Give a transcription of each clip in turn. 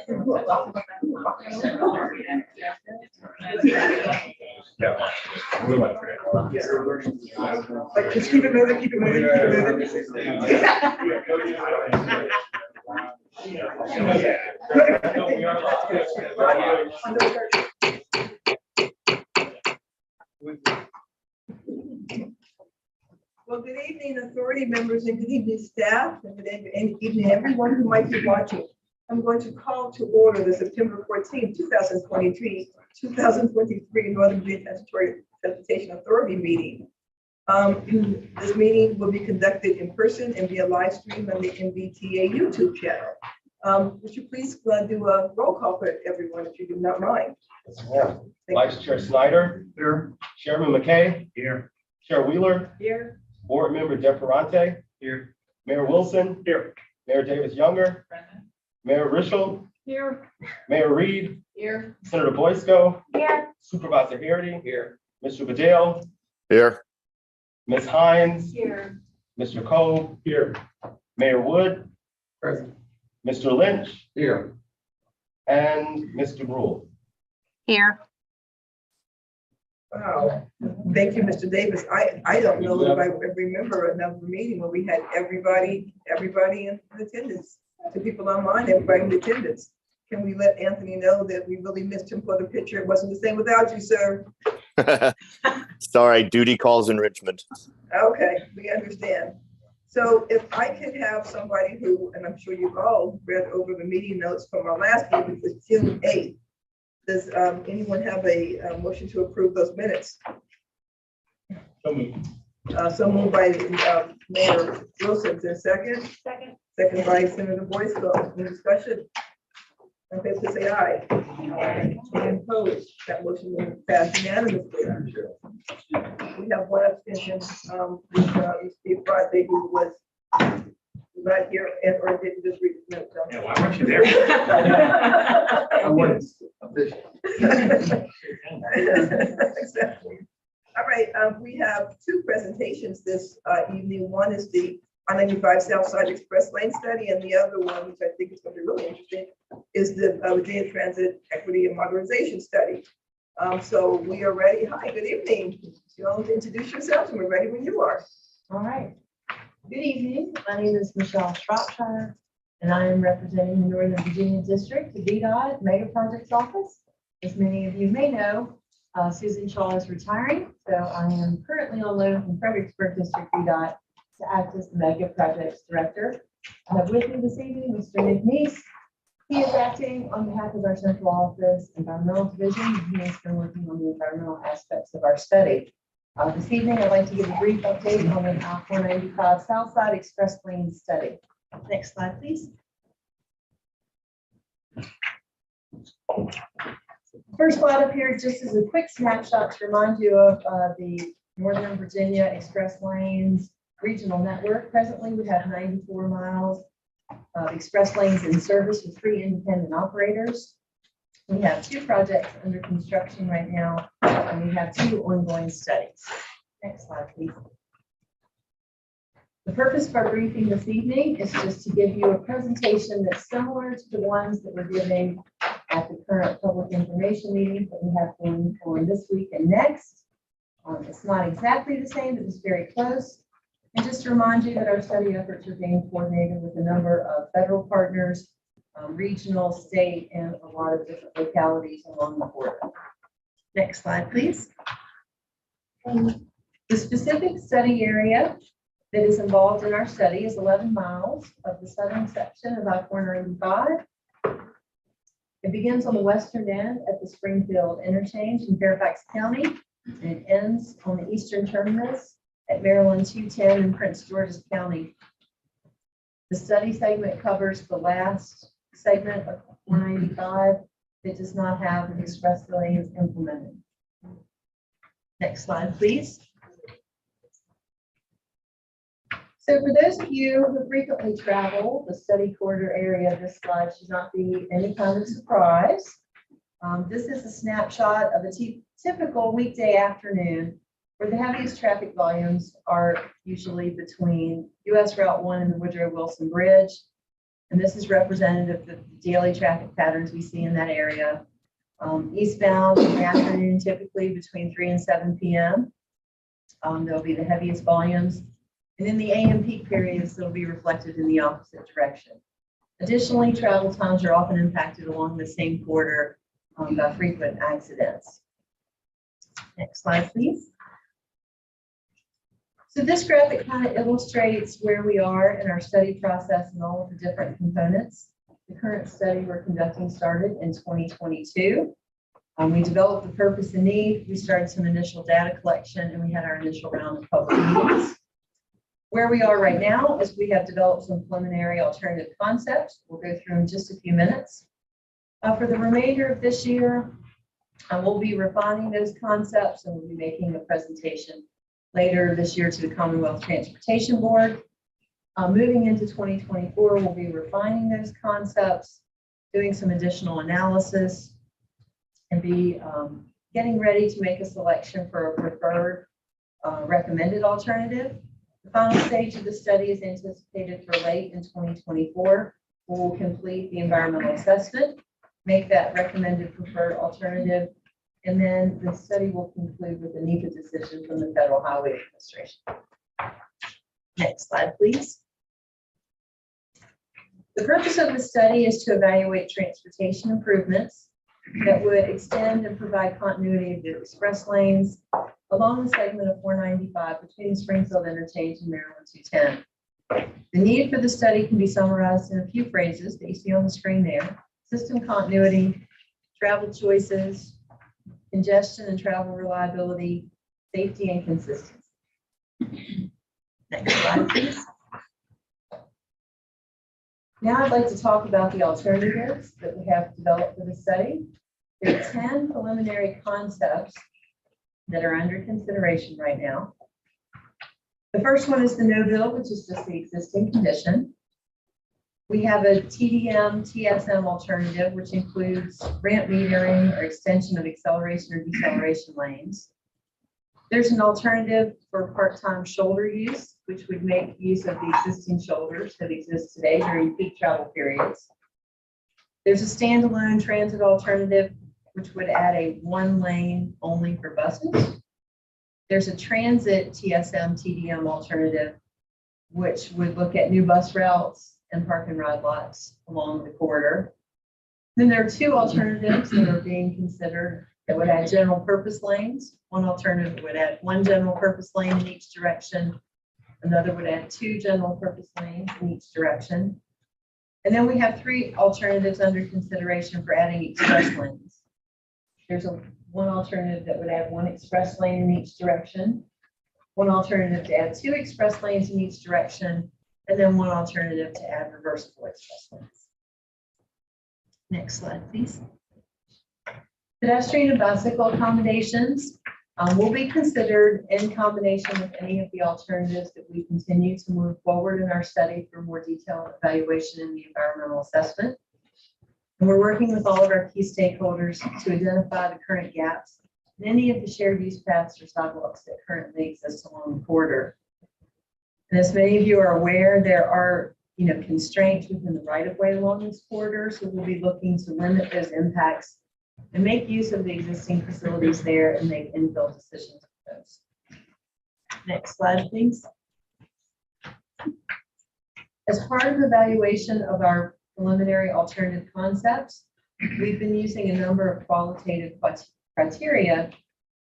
Like, just keep it moving, keep it moving, keep it moving. Well, good evening, authority members, and good evening, staff, and good evening, everyone who might be watching. I'm going to call to order the September 14th, 2023 Northern Virginia Transportation Authority meeting. This meeting will be conducted in person and via live stream on the NVTA YouTube channel. Would you please do a roll call for everyone, if you do not mind? Yeah. Vice Chair Snyder. Here. Chairman McKay. Here. Chair Wheeler. Here. Board Member DeFerrante. Here. Mayor Wilson. Here. Mayor Davis Younger. Mayor Rischel. Here. Mayor Reed. Here. Senator Boysko. Here. Supervisor Harity. Here. Mr. Bedell. Here. Ms. Hines. Here. Mr. Cole. Here. Mayor Wood. Present. Mr. Lynch. Here. And Mr. Rule. Here. Wow, thank you, Mr. Davis. I don't know if I remember another meeting where we had everybody in attendance, the people online, everybody in attendance. Can we let Anthony know that we really missed him for the picture? It wasn't the same without you, sir. Sorry, duty calls in Richmond. Okay, we understand. So if I could have somebody who, and I'm sure you've all read over the meeting notes from our last meeting, which was June 8th. Does anyone have a motion to approve those minutes? So moved. So moved by Mayor Wilson. Is there a second? Second. Second by Senator Boysko. Any discussion? Okay, so say aye. Aye. And opposed? That motion will pass unanimously. We have one abstention. Steve Friday, who was not here and or didn't just read the notes. Yeah, why weren't you there? I wasn't. Exactly. All right, we have two presentations this evening. One is the I-95 Southside Express Lane Study, and the other one, which I think is going to be really interesting, is the Virginia Transit Equity and Modernization Study. So we are ready. Hi, good evening. You all introduce yourselves, and we're ready when you are. All right. Good evening. My name is Michelle Shropshire, and I am representing the Northern Virginia District, the VDOT Mega Projects Office. As many of you may know, Susan Shaw is retiring, so I am currently on loan from Fredericksburg District VDOT to act as the Mega Projects Director. I have with me this evening Mr. Nick Neese. He is acting on behalf of our central office, environmental division, and he has been working on the environmental aspects of our study. This evening, I'd like to give a brief update on the I-495 Southside Express Lane Study. Next slide, please. First slide up here, just as a quick snapshot to remind you of the Northern Virginia Express Lanes regional network. Presently, we have 94 miles of express lanes in service with 3 independent operators. We have 2 projects under construction right now, and we have 2 ongoing studies. Next slide, please. The purpose of our briefing this evening is just to give you a presentation that's similar to the ones that we're giving at the current public information meeting that we have going on this week and next. It's not exactly the same, but it's very close. And just to remind you that our study efforts are being coordinated with a number of federal partners, regional, state, and a lot of different localities along the border. Next slide, please. The specific study area that is involved in our study is 11 miles of the southern section of I-495. It begins on the western end at the Springfield interchange in Fairfax County, and it ends on the eastern terminus at Maryland 210 in Prince George's County. The study segment covers the last segment of 495 that does not have an express lanes implemented. Next slide, please. So for those of you who frequently travel the study corridor area, this slide should not be any kind of surprise. This is a snapshot of a typical weekday afternoon where the heaviest traffic volumes are usually between US Route 1 and the Woodrow Wilson Bridge. And this is representative of the daily traffic patterns we see in that area. Eastbound in the afternoon, typically between 3 and 7 p.m. There'll be the heaviest volumes. And in the AM peak periods, they'll be reflected in the opposite direction. Additionally, travel times are often impacted along the same corridor by frequent accidents. Next slide, please. So this graphic kind of illustrates where we are in our study process and all of the different components. The current study we're conducting started in 2022. We developed the purpose and need. We started some initial data collection, and we had our initial round of public meetings. Where we are right now is we have developed some preliminary alternative concepts. We'll go through in just a few minutes. For the remainder of this year, we'll be refining those concepts, and we'll be making a presentation later this year to the Commonwealth Transportation Board. Moving into 2024, we'll be refining those concepts, doing some additional analysis, and be getting ready to make a selection for a preferred recommended alternative. The final stage of the study is anticipated for late in 2024. We'll complete the environmental assessment, make that recommended preferred alternative, and then the study will conclude with a NEPA decision from the Federal Highway Administration. Next slide, please. The purpose of the study is to evaluate transportation improvements that would extend and provide continuity of the express lanes along the segment of 495 between Springfield Interchange and Maryland 210. The need for the study can be summarized in a few phrases that you see on the screen there: system continuity, travel choices, congestion and travel reliability, safety and consistency. Next slide, please. Now I'd like to talk about the alternatives that we have developed for the study. There are 10 preliminary concepts that are under consideration right now. The first one is the no build, which is just the existing condition. We have a TDM, TSM alternative, which includes ramp metering or extension of acceleration or deceleration lanes. There's an alternative for part-time shoulder use, which would make use of the existing shoulders that exist today during peak travel periods. There's a standalone transit alternative, which would add a one lane only for buses. There's a transit TSM, TDM alternative, which would look at new bus routes and park and ride lots along the corridor. Then there are two alternatives that are being considered that would add general purpose lanes. One alternative would add one general purpose lane in each direction. Another would add two general purpose lanes in each direction. And then we have three alternatives under consideration for adding express lanes. There's one alternative that would add one express lane in each direction, one alternative to add two express lanes in each direction, and then one alternative to add reversible express lanes. Next slide, please. Pedestrian and bicycle accommodations will be considered in combination with any of the alternatives that we continue to move forward in our study for more detailed evaluation in the environmental assessment. And we're working with all of our key stakeholders to identify the current gaps in any of the shared use paths or sidewalks that currently exist along the corridor. And as many of you are aware, there are constraints within the right-of-way along this corridor, so we'll be looking to limit those impacts and make use of the existing facilities there and make infill decisions with those. Next slide, please. As part of the evaluation of our preliminary alternative concepts, we've been using a number of qualitative criteria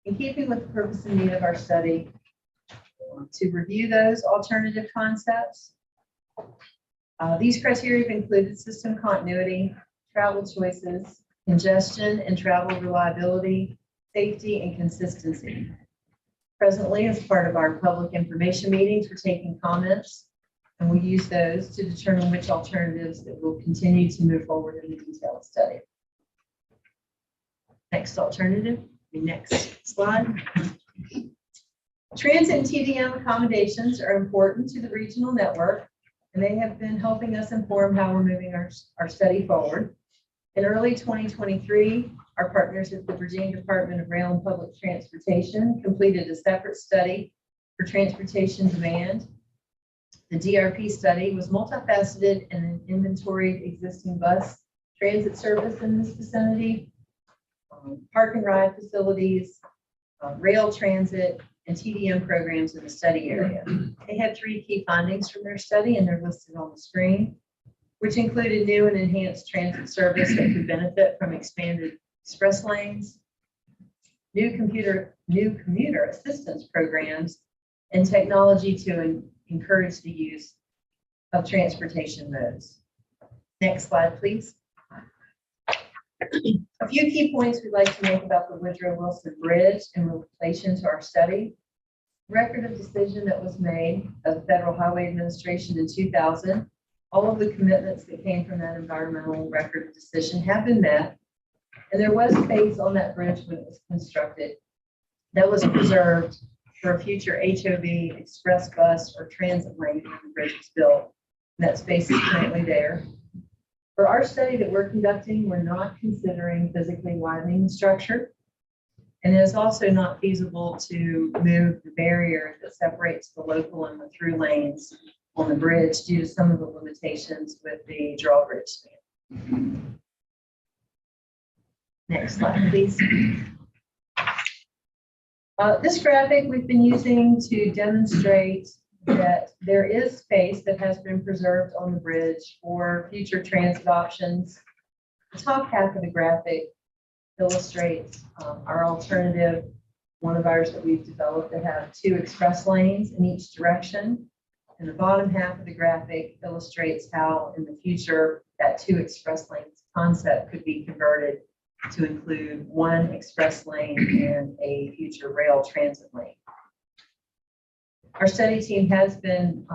in keeping with the purpose and need of our study to review those alternative concepts. These criteria have included system continuity, travel choices, congestion and travel reliability, safety, and consistency. Presently, as part of our public information meetings, we're taking comments, and we use those to determine which alternatives that will continue to move forward in the detailed study. Next alternative, the next slide. Transit and TDM accommodations are important to the regional network, and they have been helping us inform how we're moving our study forward. In early 2023, our partners at the Virginia Department of Rail and Public Transportation completed a separate study for transportation demand The DRP study was multifaceted and inventoried existing bus transit service in this vicinity, park and ride facilities, rail transit, and TDM programs in the study area. They had 3 key findings from their study, and they're listed on the screen, which included new and enhanced transit service that could benefit from expanded express lanes, new commuter assistance programs, and technology to encourage the use of transportation modes. Next slide, please. A few key points we'd like to make about the Woodrow Wilson Bridge in relation to our study. Record of decision that was made of the Federal Highway Administration in 2000. All of the commitments that came from that environmental record of decision have been met. And there was space on that bridge when it was constructed that was preserved for a future HOV, express bus, or transit lane when the bridge was built. And that space is currently there. For our study that we're conducting, we're not considering physically widening the structure. And it is also not feasible to move the barrier that separates the local and the through lanes on the bridge due to some of the limitations with the drawbridge span. Next slide, please. This graphic we've been using to demonstrate that there is space that has been preserved on the bridge for future transit options. The top half of the graphic illustrates our alternative, one of ours that we've developed that have 2 express lanes in each direction. And the bottom half of the graphic illustrates how in the future that 2 express lanes concept could be converted to include 1 express lane and a future rail transit lane. Our study team has been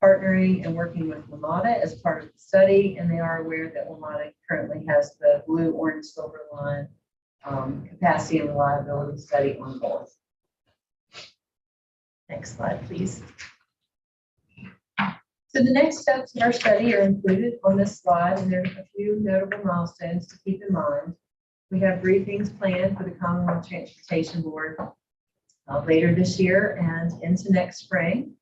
partnering and working with WMATA as part of the study, and they are aware that WMATA currently has the blue, orange, silver line capacity and reliability study on both. Next slide, please. So the next steps in our study are included on this slide, and there are a few notable milestones to keep in mind. We have briefings planned for the Commonwealth Transportation Board later this year and into next spring.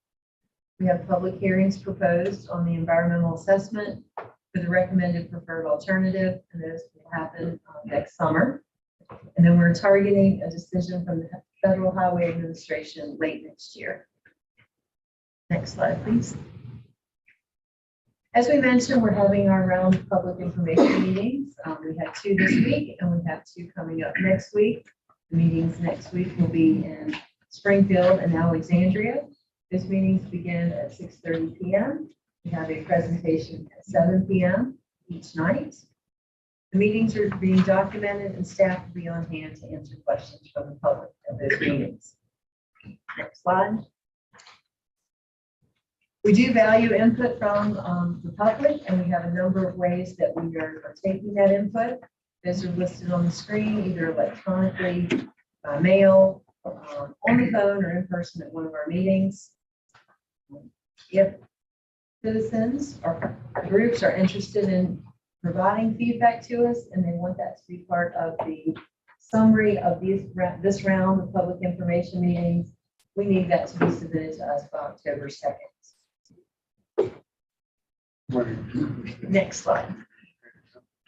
We have public hearings proposed on the environmental assessment for the recommended preferred alternative, and those will happen next summer. And then we're targeting a decision from the Federal Highway Administration late next year. Next slide, please. As we mentioned, we're having our round of public information meetings. We had 2 this week, and we have 2 coming up next week. The meetings next week will be in Springfield and Alexandria. These meetings begin at 6:30 p.m. We have a presentation at 7 p.m. each night. The meetings are being documented, and staff will be on hand to answer questions from the public at those meetings. Next slide. We do value input from the public, and we have a number of ways that we are taking that input. Those are listed on the screen, either electronically, by mail, on the phone, or in person at one of our meetings. If citizens or groups are interested in providing feedback to us and they want that to be part of the summary of this round of public information meetings, we need that to be submitted to us by October 2nd. Next slide.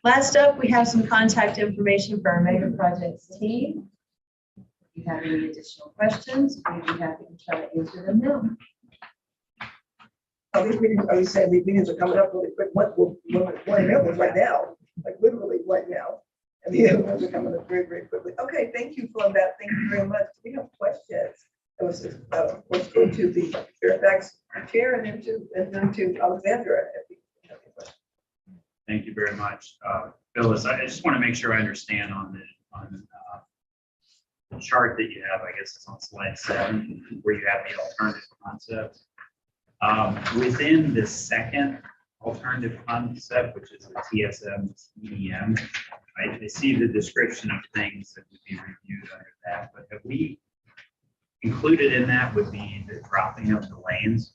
Last up, we have some contact information for our mega projects team. If you have any additional questions, we'd be happy to try to answer them now. These meetings, are you saying these meetings are coming up really quick? One of them was right now, like literally right now. And the other ones are coming up very, very quickly. Okay, thank you for that. Thank you very much. We have questions. It was, of course, go to the Fairfax chair and then to Alexandra. Thank you very much. Phyllis, I just want to make sure I understand on the chart that you have, I guess it's on slide 7, where you have the alternative concepts. Within the second alternative concept, which is the TSM EDM, I see the description of things that would be reviewed under that, but have we included in that would be the dropping of the lanes?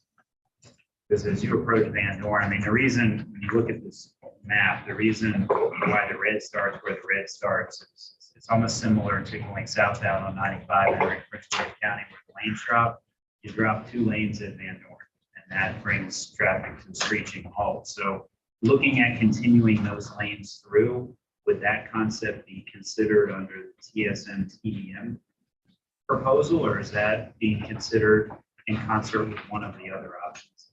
Because as you approach Van Dorn, I mean, the reason, when you look at this map, the reason why the red starts where the red starts is it's almost similar to going southbound on 95 in Prince William County where the lanes drop. You drop 2 lanes at Van Dorn. And that brings traffic to a screeching halt. So looking at continuing those lanes through, would that concept be considered under the TSM TDM proposal, or is that being considered in concert with one of the other options?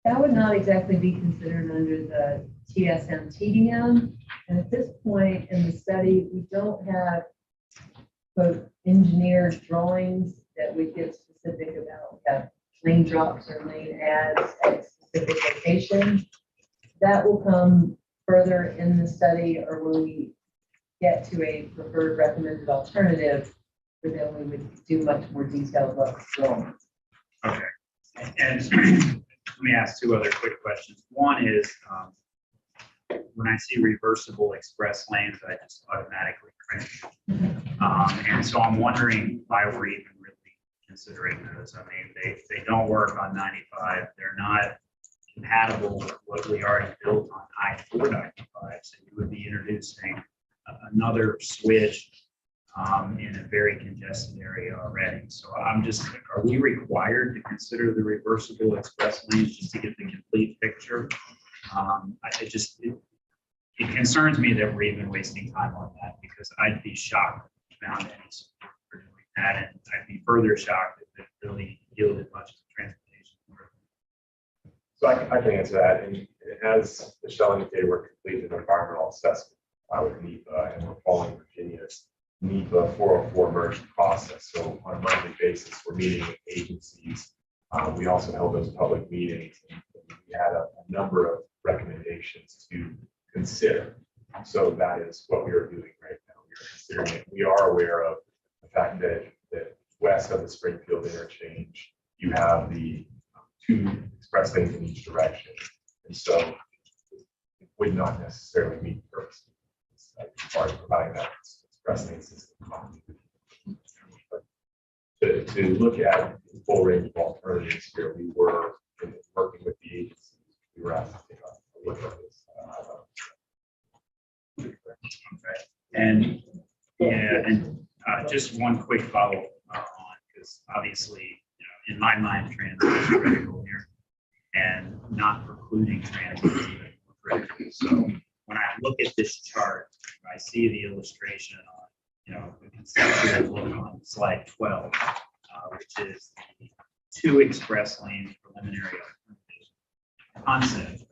That would not exactly be considered under the TSM TDM. And at this point in the study, we don't have both engineered drawings that we get specific about. We have lane drops or lane adds at specific locations. That will come further in the study, or when we get to a preferred recommended alternative, for then we would do much more detailed look drawings. Okay. And let me ask two other quick questions. One is, when I see reversible express lanes, I just automatically cringe. And so I'm wondering why we're even really considering those. I mean, they don't work on 95. They're not compatible with what we already built on I-495. So you would be introducing another switch in a very congested area already. So I'm just, are we required to consider the reversible express lanes just to get the complete picture? It concerns me that we're even wasting time on that, because I'd be shocked if we found any support for doing that, and I'd be further shocked if it really yielded much of the transportation. So I can answer that. And as Michelle indicated, we're completing an environmental assessment with NEPA, and we're following Virginia's NEPA 404 merge process. So on a monthly basis, we're meeting with agencies. We also held those public meetings, and we had a number of recommendations to consider. So that is what we are doing right now. We are considering it. We are aware of the fact that west of the Springfield interchange, you have the two express lanes in each direction. And so it would not necessarily meet the purpose as far as providing that express lane system. But to look at the full range of alternatives here, we were working with the agencies. We were asked to take a look at this. And yeah, and just one quick follow on, because obviously, in my mind, transit is critical here, and not precluding transit is even more critical. So when I look at this chart, I see the illustration on, the conceptual look on slide 12, which is the two express lane preliminary concept.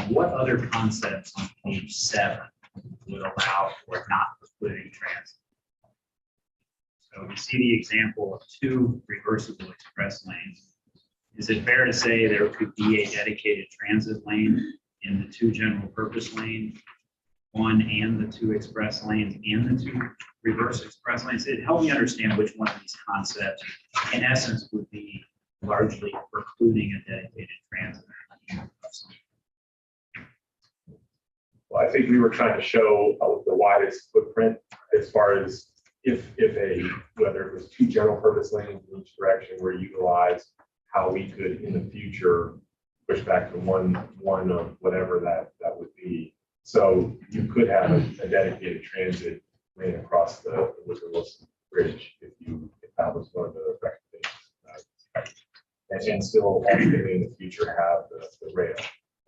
What other concepts on page 7 would allow for not precluding transit? So we see the example of two reversible express lanes. Is it fair to say there could be a dedicated transit lane in the two general purpose lanes, one and the two express lanes and the two reverse express lanes? It helped me understand which one of these concepts, in essence, would be largely precluding a dedicated transit. Well, I think we were trying to show the widest footprint as far as whether it was two general purpose lanes in each direction were utilized, how we could in the future push back to one of whatever that would be. So you could have a dedicated transit lane across the Woodrow Wilson Bridge if that was one of the recommendations. And still ultimately in the future have the rail,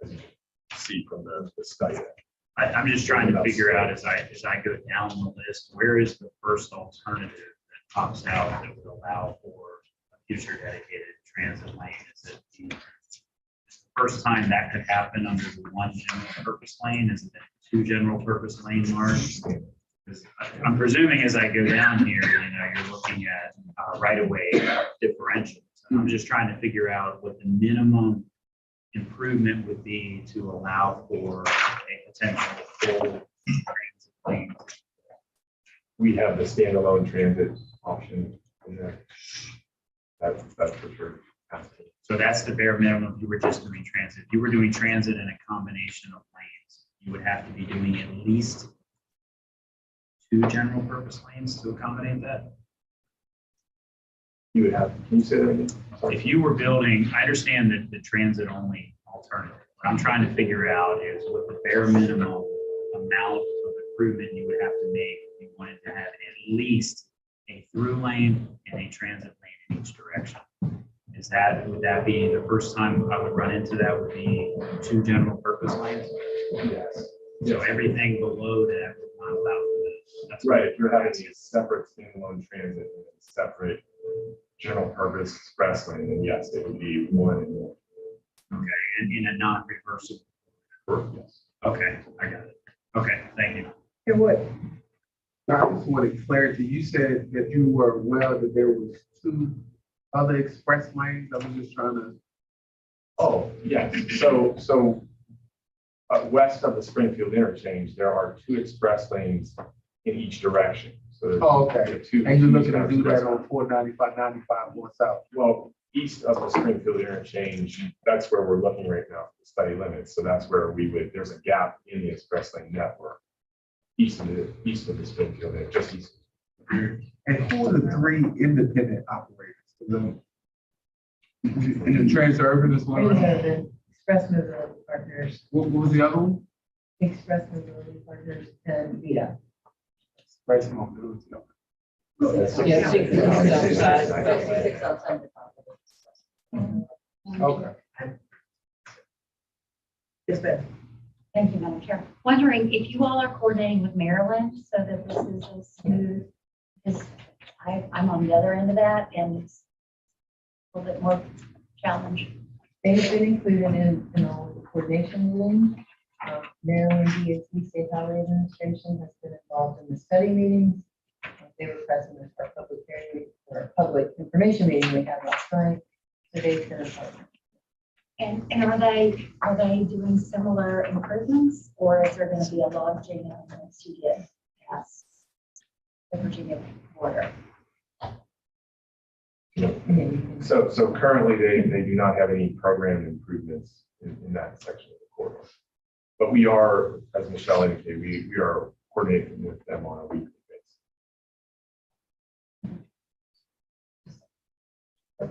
as you can see from the study. I'm just trying to figure out as I go down the list, where is the first alternative that pops out that would allow for a future dedicated transit lane? Is it the first time that could happen under the one general purpose lane? Is it the two general purpose lane marks? I'm presuming as I go down here, you're looking at right-of-way differentials. I'm just trying to figure out what the minimum improvement would be to allow for a potential full transit lane. We have the standalone transit option in there. That's for sure. So that's the bare minimum. If you were just doing transit. If you were doing transit in a combination of lanes, you would have to be doing at least two general purpose lanes to accommodate that. You would have, can you say that again? Sorry. If you were building, I understand that the transit only alternative. What I'm trying to figure out is what the bare minimum amount of improvement you would have to make if you wanted to have at least a through lane and a transit lane in each direction. Is that, would that be the first time I would run into that would be 2 general purpose lanes? Yes. So everything below that would not allow for this. That's Right, if you're having a separate standalone transit and a separate general purpose express lane, then yes, it would be one and more. Okay, and in a non-reversible. Yes. Okay, I got it. Okay, thank you. Here, what? I just wanted clarity. You said that you were aware that there was 2 other express lanes. I was just trying to. Oh, yes. So west of the Springfield interchange, there are 2 express lanes in each direction. So there's Oh, okay. the 2 And you're looking to do express that on 495, 95 going south. Well, east of the Springfield interchange, that's where we're looking right now for the study limits. So that's where there's a gap in the express lane network. East of the Springfield, just east. And who are the 3 independent operators? In the Transurban as well? Transurban, Express Mobility Partners, What was the other one? Express Mobility Partners, and VIA. Express Mobility. Yeah, 6 outside the property. Okay. Yes, ma'am. Thank you, Madam Chair. Wondering if you all are coordinating with Maryland so that this is as smooth, because I'm on the other end of that and it's a little bit more challenge. They've been included in all the coordination meetings. Maryland DOT State Highway Administration has been involved in the study meetings. They were present at our public hearing or public information meeting we had last night. So they've been a partner. And are they doing similar improvements, or is there going to be a log jam once you get past the Virginia border? So currently they do not have any program improvements in that section of the corridor. But we are, as Michelle indicated, we are coordinating with them on a weekly basis.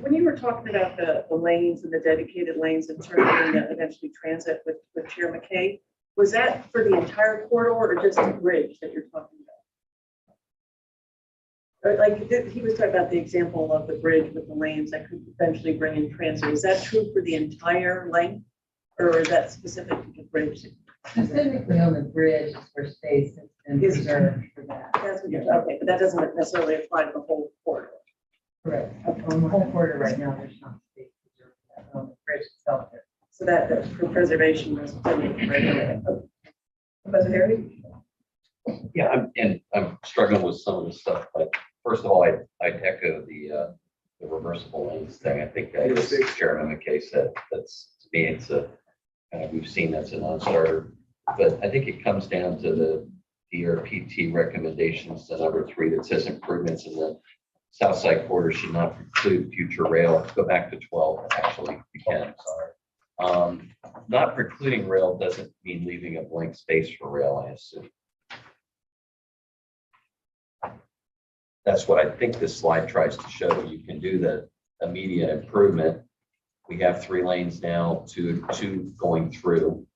When you were talking about the lanes and the dedicated lanes and turning the eventually transit with Chair McKay, was that for the entire corridor or just the bridge that you're talking about? Or like he was talking about the example of the bridge with the lanes that could eventually bring in transit. Is that true for the entire length, or is that specific to the bridge? Specifically on the bridge is where space has been reserved for that. That's what you're, okay, but that doesn't necessarily apply to the whole corridor. Correct. On the whole corridor right now, there's not space reserved for that. On the bridge itself, there. So that for preservation is right. Professor Harry? Yeah, I'm struggling with some of the stuff, but first of all, I'd echo the reversible lanes thing. I think as Chairman McKay said, that's, to me, it's a, we've seen that's a non-starter. But I think it comes down to the DRPT recommendations, the number 3 that says improvements in the South Side corridor should not preclude future rail. Go back to 12, actually, if you can. Not precluding rail doesn't mean leaving a blank space for rail, I assume. That's what I think this slide tries to show. You can do the immediate improvement. We have 3 lanes now, two going through.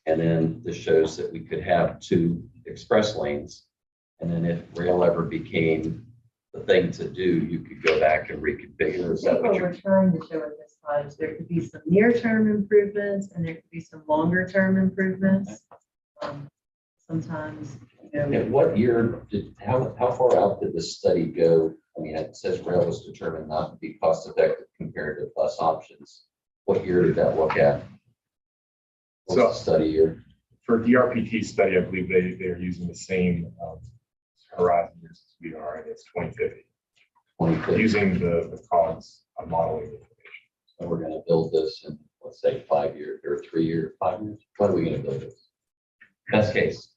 And then this shows that we could have 2 express lanes. And then if rail ever became the thing to do, you could go back and reconfigure. Is that what we're trying to show with this slide is there could be some near-term improvements and there could be some longer-term improvements. Sometimes, you know. And what year how far out did this study go? I mean, it says rail was determined not to be cost effective compared to bus options. What year did that look at? What's the study year? For DRPT study, I believe they are using the same horizon years as we are, and it's 2050. 2050. Using the COGS modeling information. So we're going to build this in, let's say, 5 years or 3 years, 5 years. When are we going to build this? Best case.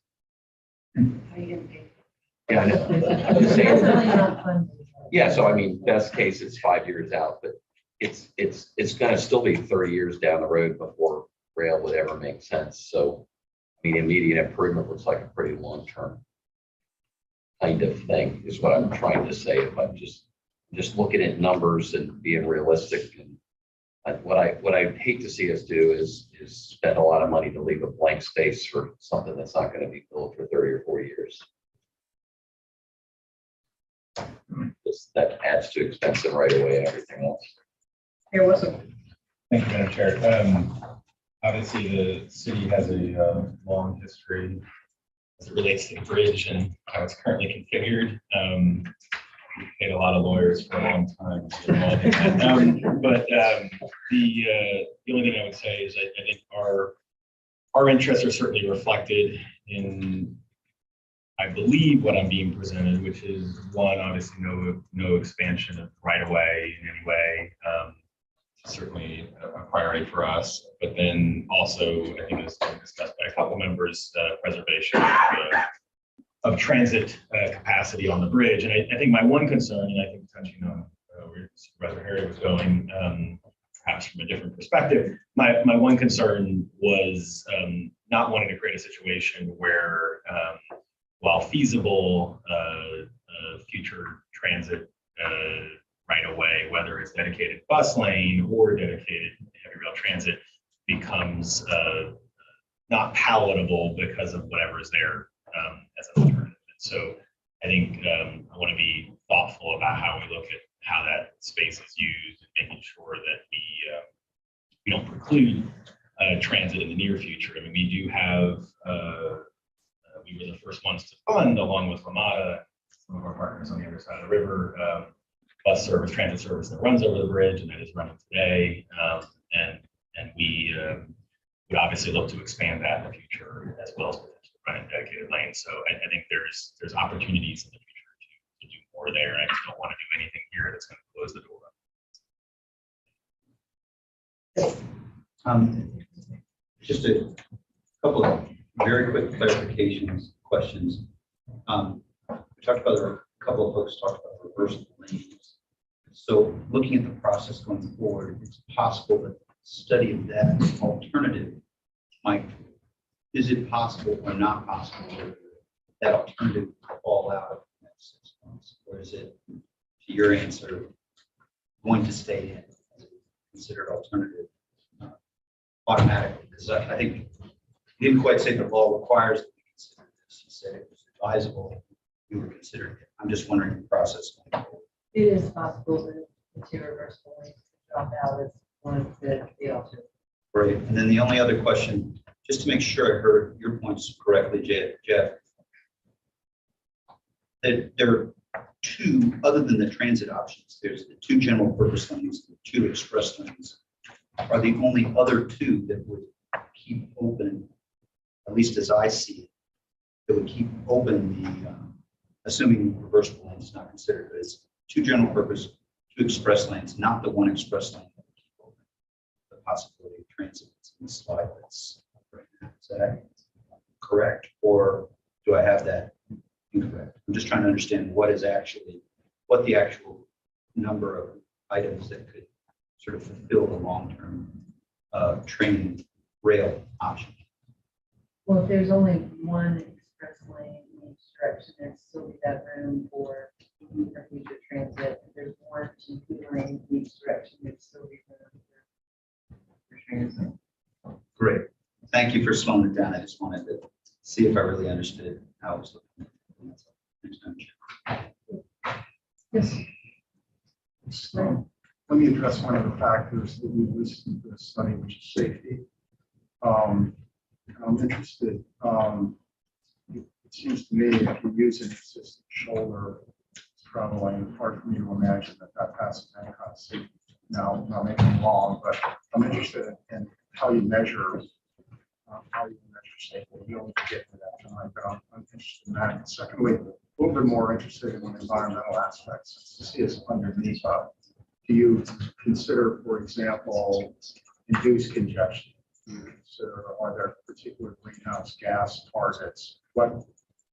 Yeah, I know. I'm just saying. It's really not fun. Yeah, so I mean, best case, it's 5 years out, but it's going to still be 30 years down the road before rail would ever make sense. So, I mean, immediate improvement looks like a pretty long-term kind of thing is what I'm trying to say. If I'm just looking at numbers and being realistic, and what I hate to see us do is spend a lot of money to leave a blank space for something that's not going to be built for 30 or 40 years. That adds to expense and right away and everything else. Here, Wilson. Thank you, Madam Chair. Obviously, the city has a long history as it relates to the bridge and how it's currently configured. We've paid a lot of lawyers for a long time to get involved in that. The only thing I would say is I think our interests are certainly reflected in, I believe, what I'm being presented, which is one, obviously no expansion of right of way in any way. Certainly a priority for us, but then also, I think this was discussed by a couple members, preservation of transit capacity on the bridge. And I think my one concern, and I think touching on where Supervisor Harry was going, perhaps from a different perspective, my one concern was not wanting to create a situation where, while feasible, future transit right away, whether it's dedicated bus lane or dedicated heavy rail transit, becomes not palatable because of whatever is there as an alternative. And so I think I want to be thoughtful about how we look at how that space is used and making sure that we don't preclude transit in the near future. I mean, we do have, we were the first ones to fund, along with Ramada, some of our partners on the other side of the river, bus service, transit service that runs over the bridge, and that is running today. And we would obviously look to expand that in the future, as well as potentially running dedicated lanes. So I think there's opportunities in the future to do more there. And I just don't want to do anything here that's going to close the door. Just a couple of very quick clarifications, questions. We talked about, a couple of folks talked about reversible lanes. So looking at the process going forward, it's possible that study of that alternative might, is it possible or not possible for that alternative to fall out of the next 6 months? Or is it, to your answer, going to stay in as a considered alternative automatically? Because I think you didn't quite say the law requires that we consider this. You said it was advisable, we were considering it. I'm just wondering the process going forward. It is possible that the two reversible lanes drop out as one of the alternatives. Great. And then the only other question, just to make sure I heard your points correctly, Jeff, that there are two, other than the transit options, there's the two general purpose lanes, the two express lanes, are the only other two that would keep open, at least as I see it, that would keep open the, assuming reversible lanes is not considered, but it's two general purpose, two express lanes, not the one express lane that would keep open the possibility of transit in the slide that's right now. Is that correct? Or do I have that incorrect? I'm just trying to understand what is actually, what the actual number of items that could sort of fulfill the long-term train rail option. Well, if there's only one express lane in each direction, there's still be that room for future transit. If there's one, two lanes in each direction, there's still be room for transit. Great. Thank you for slowing it down. I just wanted to see if I really understood how it was looking. Thanks, Madam Chair. Yes. Let me address one of the factors that we listed in the study, which is safety. And I'm interested, it seems to me if you use an assisted shoulder traveling, hard for me to imagine that passes any kind of safety. Now, maybe I'm wrong, but I'm interested in how you measure safety. You don't need to get to that tonight, but I'm interested in that. And secondly, a little bit more interested in the environmental aspects. To see us underneath. Do you consider, for example, induced congestion? Do you consider, are there particular greenhouse gas targets?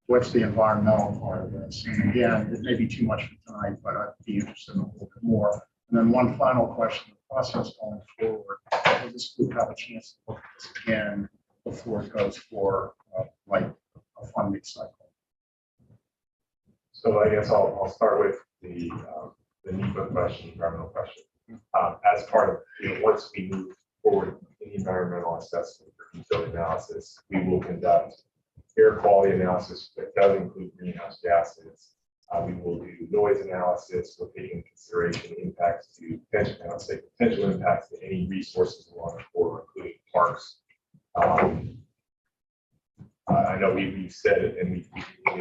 What's the environmental part of this? And again, it may be too much for tonight, but I'd be interested in a little bit more. And then one final question: the process going forward, will this group have a chance to look at this again before it goes for like a funding cycle? So I guess I'll start with the NEPA question, environmental question. As part of, once we move forward in the environmental assessment for utility analysis, we will conduct air quality analysis that does include greenhouse gases We will do noise analysis. We'll take into consideration impacts to potential impacts to any resources along the corridor, including parks. I know we've said it, and we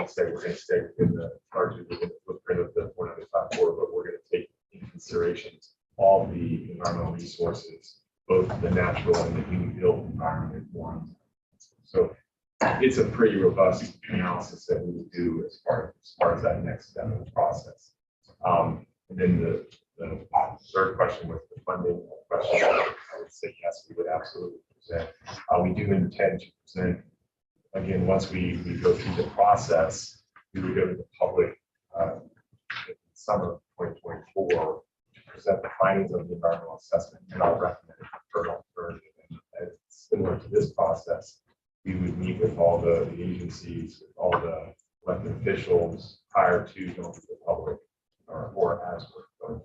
say we're going to stay largely within the footprint of the 195 corridor, but we're going to take into consideration all the environmental resources, both the natural and the human-built environment ones. So it's a pretty robust analysis that we will do as far as that next step in the process. And then the third question was the funding question. I would say yes, we would absolutely present. We do intend to present, again, once we go through the process, we would go to the public in summer of 2024 to present the findings of the environmental assessment and our recommended preferred alternative. And similar to this process, we would meet with all the agencies, with all the elected officials prior to going to the public or as we're going.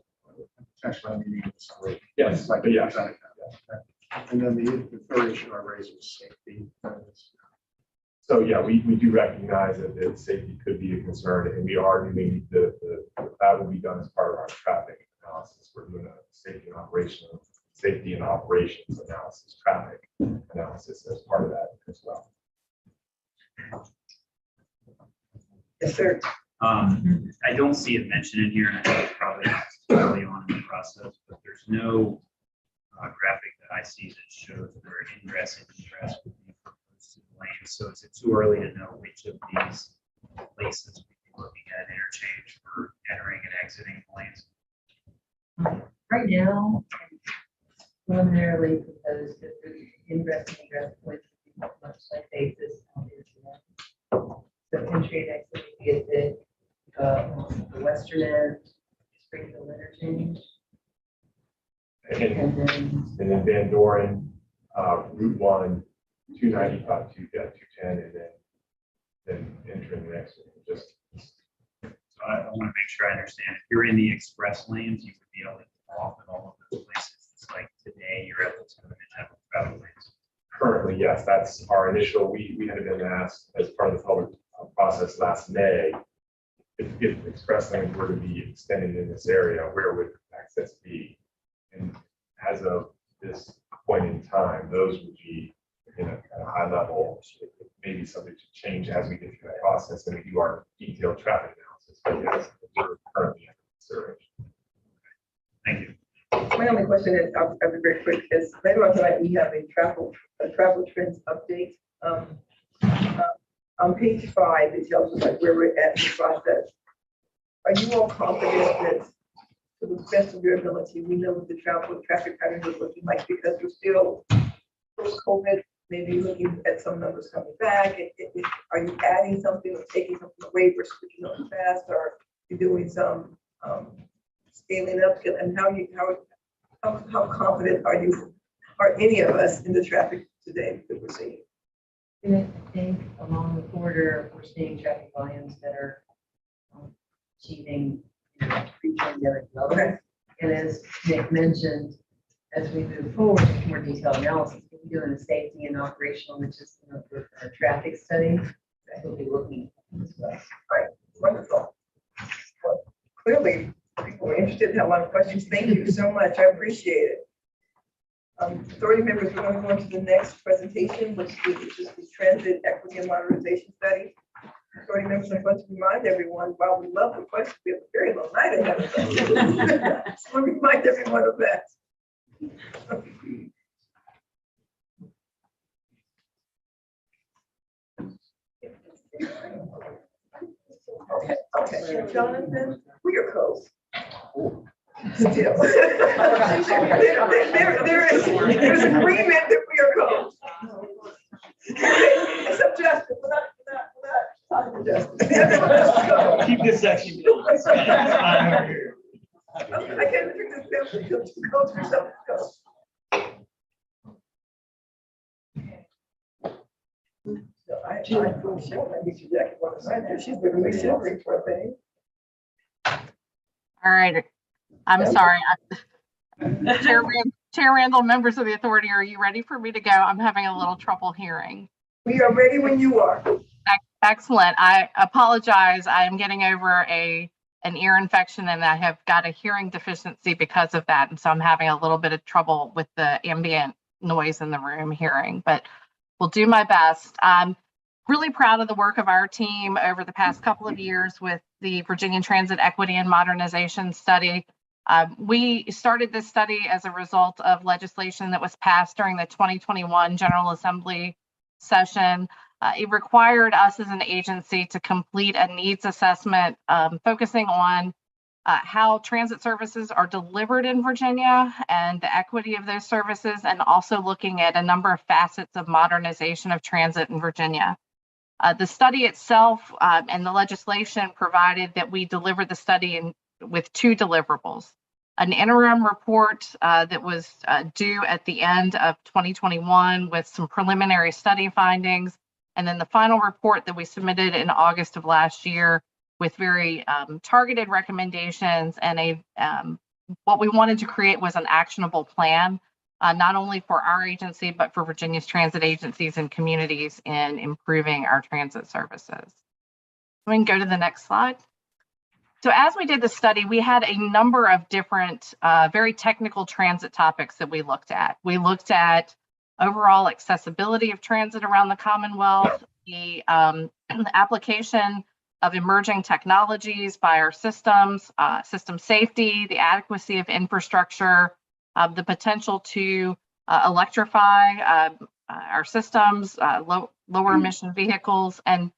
Potentially, meeting with somebody. Yes, Like, but yes. And then the third issue I raised was safety. So yeah, we do recognize that the safety could be a concern, and we are doing that will be done as part of our traffic analysis. We're doing a safety and operations analysis, traffic analysis as part of that as well. Yes, sir. I don't see it mentioned in here, and I think it's probably early on in the process, but there's no graphic that I see that shows where ingress and egress would be proposed to the lane. So is it too early to know which of these places we'd be looking at interchange for entering and exiting lanes? Right now, preliminarily proposed that the ingress and egress points would be much like basis on the internet. So entry and exit would be at the western end, Springfield interchange. And then Van Doren, Route 1, 295, 210, and then entering the exit. Just So I want to make sure I understand. If you're in the express lanes, you would be able to go off in all of those places. It's like today you're able to in the general travel lanes. currently, yes, that's our initial. We had been asked as part of the public process last May, if express lanes were to be extended in this area, where would access be? And as of this point in time, those would be at a high level. Maybe something to change as we get through that process and we do our detailed traffic analysis. But yes, we're currently under consideration. Thank you. My only question is, I'll be very quick, is later on tonight, we have a travel trends update. On page 5, it tells us like where we're at in the process. Are you all confident that to the best of your ability, we know what the traffic patterns are looking like, because we're still post-COVID, maybe looking at some numbers coming back? Are you adding something or taking something away for switching on fast, or you doing some scaling up? And how confident are any of us in the traffic today that we're seeing? And I think along the corridor, we're seeing traffic volumes that are achieving pre-pandemic levels. Okay. And as Nick mentioned, as we move forward with more detailed analysis, we'll be doing a safety and operational, which is with our traffic study. We'll be looking at as well. Wonderful. Well, clearly, people are interested and have a lot of questions. Thank you so much. I appreciate it. Authority members, we're going to go into the next presentation, which is the Transit Equity and Modernization Study. Authority members, I'm going to remind everyone, while we love the questions, we have a very long night ahead of us. So let me remind everyone of that. Okay, Jonathan, we are close. Still. There's agreement that we are close. Except Justin, we're not talking to Justin. Keep this section. I can't figure this out because you go through something else. So I feel sure I get you back one of my, she's been really shivering for a thing. All right. I'm sorry. Chair Randall, members of the authority, are you ready for me to go? I'm having a little trouble hearing. We are ready when you are. Excellent. I apologize. I am getting over an ear infection and I have got a hearing deficiency because of that. And so I'm having a little bit of trouble with the ambient noise in the room hearing, but will do my best. I'm really proud of the work of our team over the past couple of years with the Virginia Transit Equity and Modernization Study. We started this study as a result of legislation that was passed during the 2021 General Assembly session. It required us as an agency to complete a needs assessment focusing on how transit services are delivered in Virginia and the equity of those services, and also looking at a number of facets of modernization of transit in Virginia. The study itself and the legislation provided that we deliver the study with two deliverables. An interim report that was due at the end of 2021 with some preliminary study findings, and then the final report that we submitted in August of last year with very targeted recommendations and what we wanted to create was an actionable plan, not only for our agency, but for Virginia's transit agencies and communities in improving our transit services. We can go to the next slide. So as we did the study, we had a number of different very technical transit topics that we looked at. We looked at overall accessibility of transit around the Commonwealth, the application of emerging technologies by our systems, system safety, the adequacy of infrastructure, the potential to electrify our systems, lower emission vehicles, and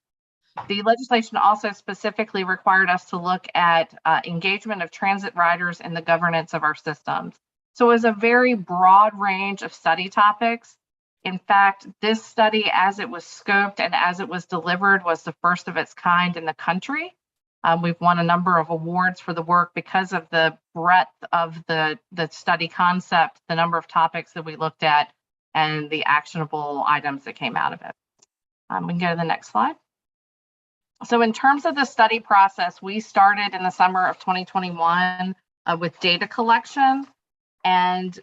the legislation also specifically required us to look at engagement of transit riders in the governance of our systems. So it was a very broad range of study topics. In fact, this study, as it was scoped and as it was delivered, was the first of its kind in the country. We've won a number of awards for the work because of the breadth of the study concept, the number of topics that we looked at, and the actionable items that came out of it. We can go to the next slide. So in terms of the study process, we started in the summer of 2021 with data collection, and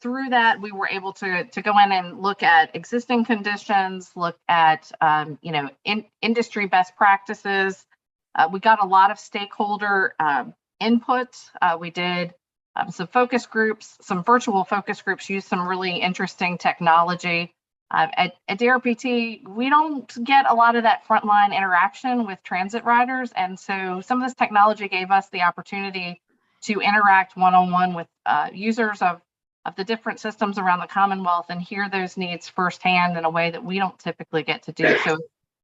through that, we were able to go in and look at existing conditions, look at industry best practices. We got a lot of stakeholder input. We did some focus groups, some virtual focus groups, used some really interesting technology. At DRPT, we don't get a lot of that frontline interaction with transit riders, and so some of this technology gave us the opportunity to interact one-on-one with users of the different systems around the Commonwealth and hear those needs firsthand in a way that we don't typically get to do. So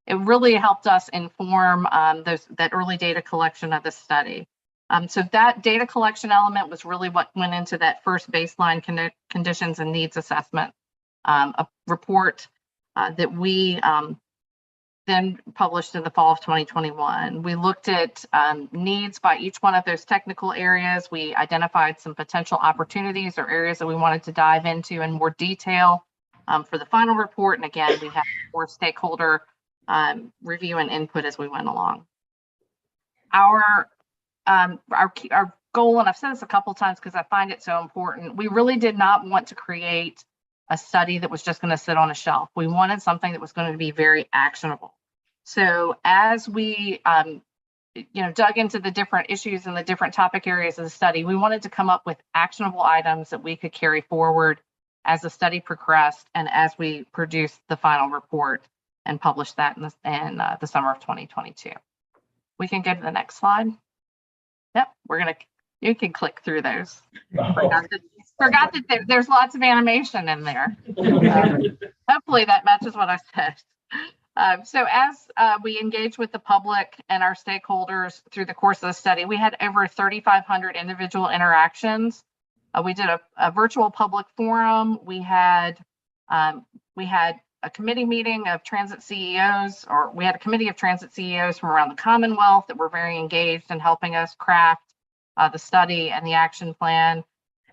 it really helped us inform that early data collection of the study. So that data collection element was really what went into that first baseline conditions and needs assessment, a report that we then published in the fall of 2021. We looked at needs by each one of those technical areas. We identified some potential opportunities or areas that we wanted to dive into in more detail for the final report. And again, we had more stakeholder review and input as we went along. Our goal, and I've said this a couple times because I find it so important, we really did not want to create a study that was just going to sit on a shelf. We wanted something that was going to be very actionable. So as we dug into the different issues and the different topic areas of the study, we wanted to come up with actionable items that we could carry forward as the study progressed and as we produced the final report and published that in the summer of 2022. We can go to the next slide. Yep, you can click through those. Forgot that there's lots of animation in there. Hopefully that matches what I said. So as we engage with the public and our stakeholders through the course of the study, we had over 3,500 individual interactions. We did a virtual public forum. We had a committee meeting of transit CEOs, or we had a committee of transit CEOs from around the Commonwealth that were very engaged in helping us craft the study and the action plan.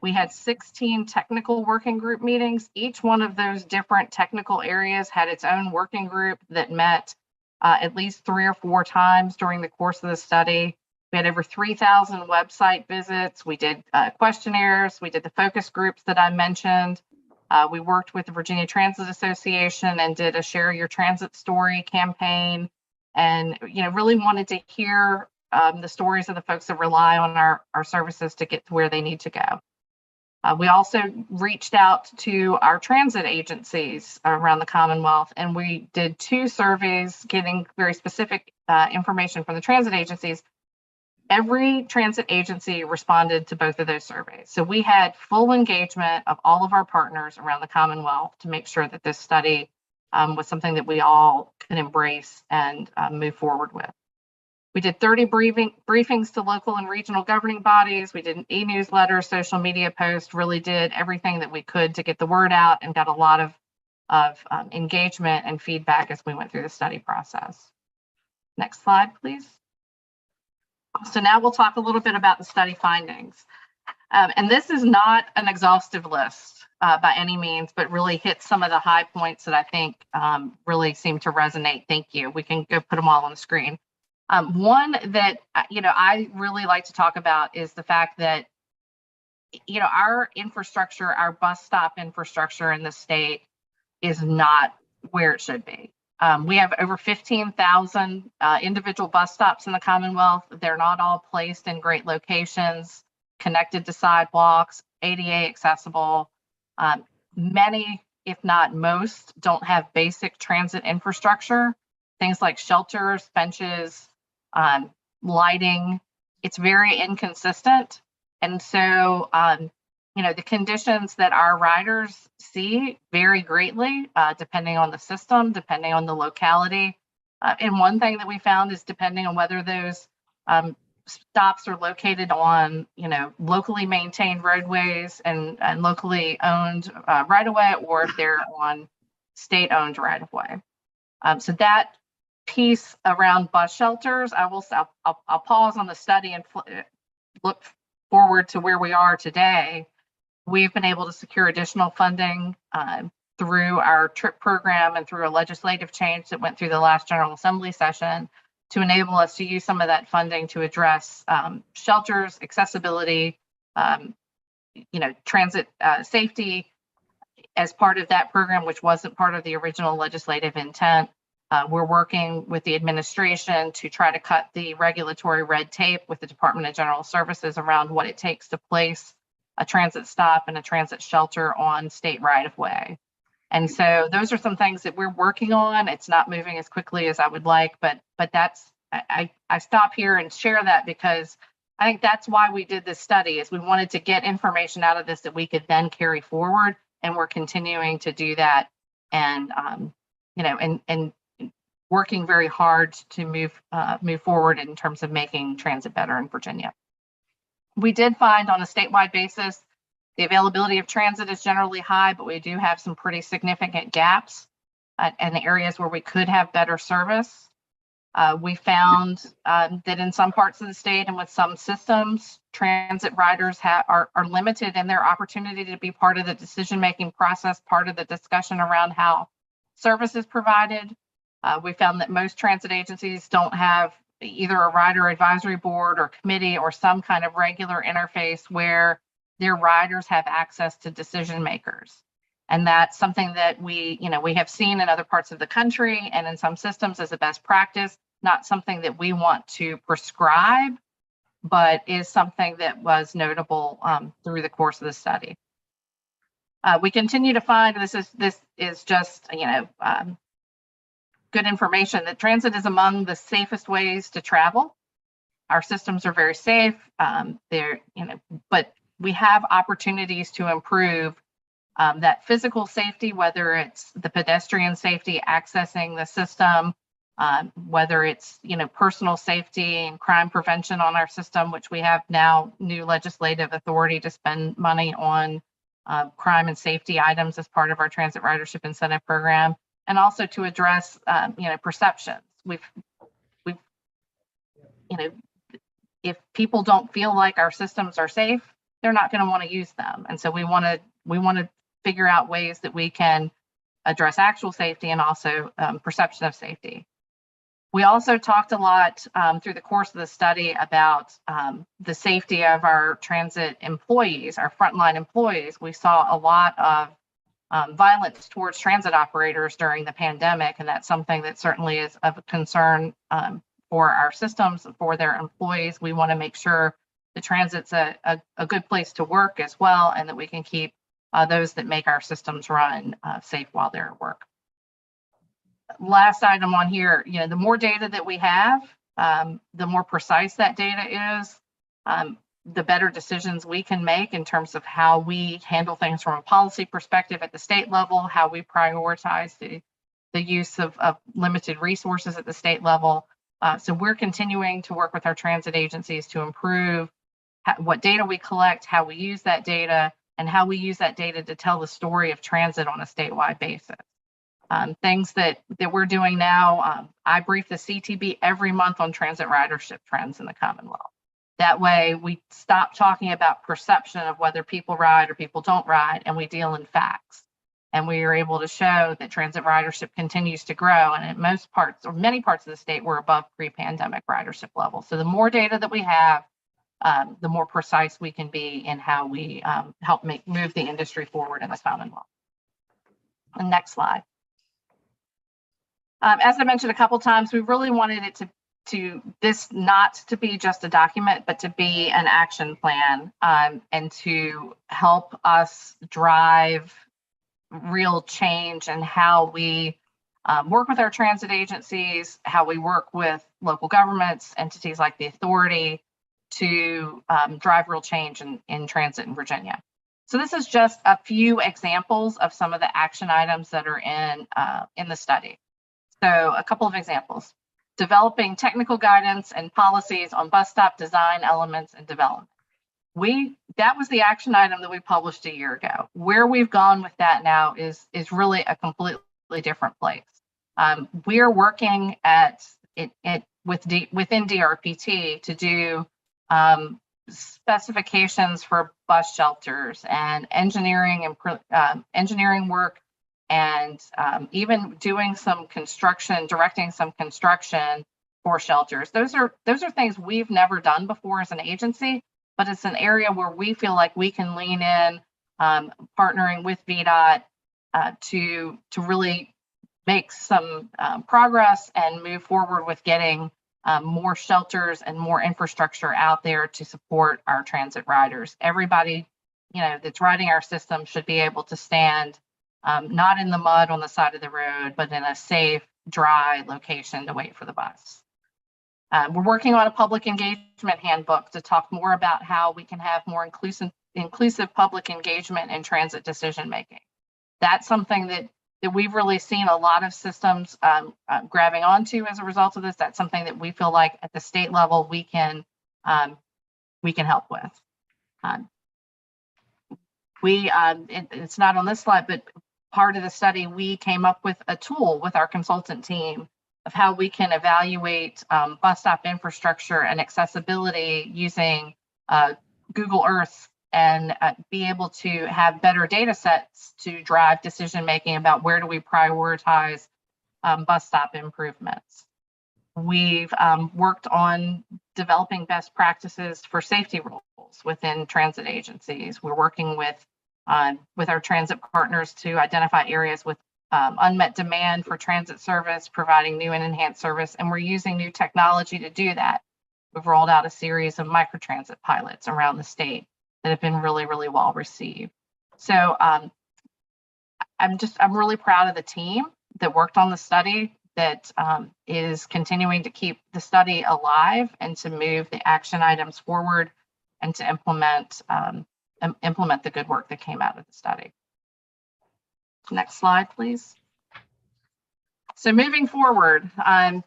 We had 16 technical working group meetings. Each one of those different technical areas had its own working group that met at least 3 or 4 times during the course of the study. We had over 3,000 website visits. We did questionnaires. We did the focus groups that I mentioned. We worked with the Virginia Transit Association and did a Share Your Transit Story campaign. and, really wanted to hear the stories of the folks that rely on our services to get to where they need to go. We also reached out to our transit agencies around the Commonwealth, and we did 2 surveys getting very specific information from the transit agencies. Every transit agency responded to both of those surveys. So we had full engagement of all of our partners around the Commonwealth to make sure that this study was something that we all could embrace and move forward with. We did 30 briefings to local and regional governing bodies. We did an e-newsletter, social media post, really did everything that we could to get the word out, and got a lot of engagement and feedback as we went through the study process. Next slide, please. So now we'll talk a little bit about the study findings. And this is not an exhaustive list by any means, but really hits some of the high points that I think really seem to resonate. Thank you. We can go put them all on the screen. One that, I really like to talk about is the fact that, our infrastructure, our bus stop infrastructure in the state is not where it should be. We have over 15,000 individual bus stops in the Commonwealth. They're not all placed in great locations, connected to sidewalks, ADA accessible. Many, if not most, don't have basic transit infrastructure, things like shelters, benches, lighting. It's very inconsistent. And so, the conditions that our riders see vary greatly, depending on the system, depending on the locality. And one thing that we found is depending on whether those stops are located on, locally maintained roadways and locally owned right-of-way, or if they're on state-owned right-of-way. So that piece around bus shelters, I'll pause on the study and look forward to where we are today. We've been able to secure additional funding through our TRIP program and through a legislative change that went through the last General Assembly session to enable us to use some of that funding to address shelters, accessibility, transit safety as part of that program, which wasn't part of the original legislative intent. We're working with the administration to try to cut the regulatory red tape with the Department of General Services around what it takes to place a transit stop and a transit shelter on state right-of-way. And so those are some things that we're working on. It's not moving as quickly as I would like, but that's, I stop here and share that because I think that's why we did this study, is we wanted to get information out of this that we could then carry forward, and we're continuing to do that, and and working very hard to move forward in terms of making transit better in Virginia. We did find on a statewide basis, the availability of transit is generally high, but we do have some pretty significant gaps in the areas where we could have better service. We found that in some parts of the state and with some systems, transit riders are limited in their opportunity to be part of the decision-making process, part of the discussion around how service is provided. We found that most transit agencies don't have either a rider advisory board or committee or some kind of regular interface where their riders have access to decision makers. And that's something that we have seen in other parts of the country and in some systems as a best practice, not something that we want to prescribe, but is something that was notable through the course of the study. We continue to find, this is just, good information, that transit is among the safest ways to travel. Our systems are very safe. But we have opportunities to improve that physical safety, whether it's the pedestrian safety accessing the system, whether it's personal safety and crime prevention on our system, which we have now new legislative authority to spend money on crime and safety items as part of our transit ridership incentive program, and also to address perceptions. If people don't feel like our systems are safe, they're not going to want to use them. And so we want to figure out ways that we can address actual safety and also perception of safety. We also talked a lot through the course of the study about the safety of our transit employees, our frontline employees. We saw a lot of violence towards transit operators during the pandemic. And that's something that certainly is of concern for our systems, for their employees. We want to make sure the transit's a good place to work as well, and that we can keep those that make our systems run safe while they're at work. Last item on here, the more data that we have, the more precise that data is, the better decisions we can make in terms of how we handle things from a policy perspective at the state level, how we prioritize the use of limited resources at the state level. So we're continuing to work with our transit agencies to improve what data we collect, how we use that data, and how we use that data to tell the story of transit on a statewide basis. Things that we're doing now, I brief the CTB every month on transit ridership trends in the Commonwealth. That way we stop talking about perception of whether people ride or people don't ride, and we deal in facts. And we are able to show that transit ridership continues to grow, and in most parts or many parts of the state, we're above pre-pandemic ridership levels. So the more data that we have, the more precise we can be in how we help move the industry forward in the Commonwealth. And next slide. As I mentioned a couple times, we really wanted it this not to be just a document, but to be an action plan, and to help us drive real change in how we work with our transit agencies, how we work with local governments, entities like the authority, to drive real change in transit in Virginia. So this is just a few examples of some of the action items that are in the study. So a couple of examples: developing technical guidance and policies on bus stop design elements and development. That was the action item that we published a year ago. Where we've gone with that now is really a completely different place. We're working within DRPT to do specifications for bus shelters and engineering work, and even doing some construction, directing some construction for shelters. Those are things we've never done before as an agency, but it's an area where we feel like we can lean in, partnering with VDOT to really make some progress and move forward with getting more shelters and more infrastructure out there to support our transit riders. Everybody, that's riding our system should be able to stand not in the mud on the side of the road, but in a safe, dry location to wait for the bus. We're working on a public engagement handbook to talk more about how we can have more inclusive public engagement in transit decision making. That's something that we've really seen a lot of systems grabbing onto as a result of this. That's something that we feel like at the state level we can help with. It's not on this slide, but part of the study, we came up with a tool with our consultant team of how we can evaluate bus stop infrastructure and accessibility using Google Earth, and be able to have better data sets to drive decision making about where do we prioritize bus stop improvements. We've worked on developing best practices for safety rules within transit agencies. We're working with our transit partners to identify areas with unmet demand for transit service, providing new and enhanced service, and we're using new technology to do that. We've rolled out a series of microtransit pilots around the state that have been really, really well received. So I'm really proud of the team that worked on the study, that is continuing to keep the study alive and to move the action items forward and to implement the good work that came out of the study. Next slide, please. So moving forward, I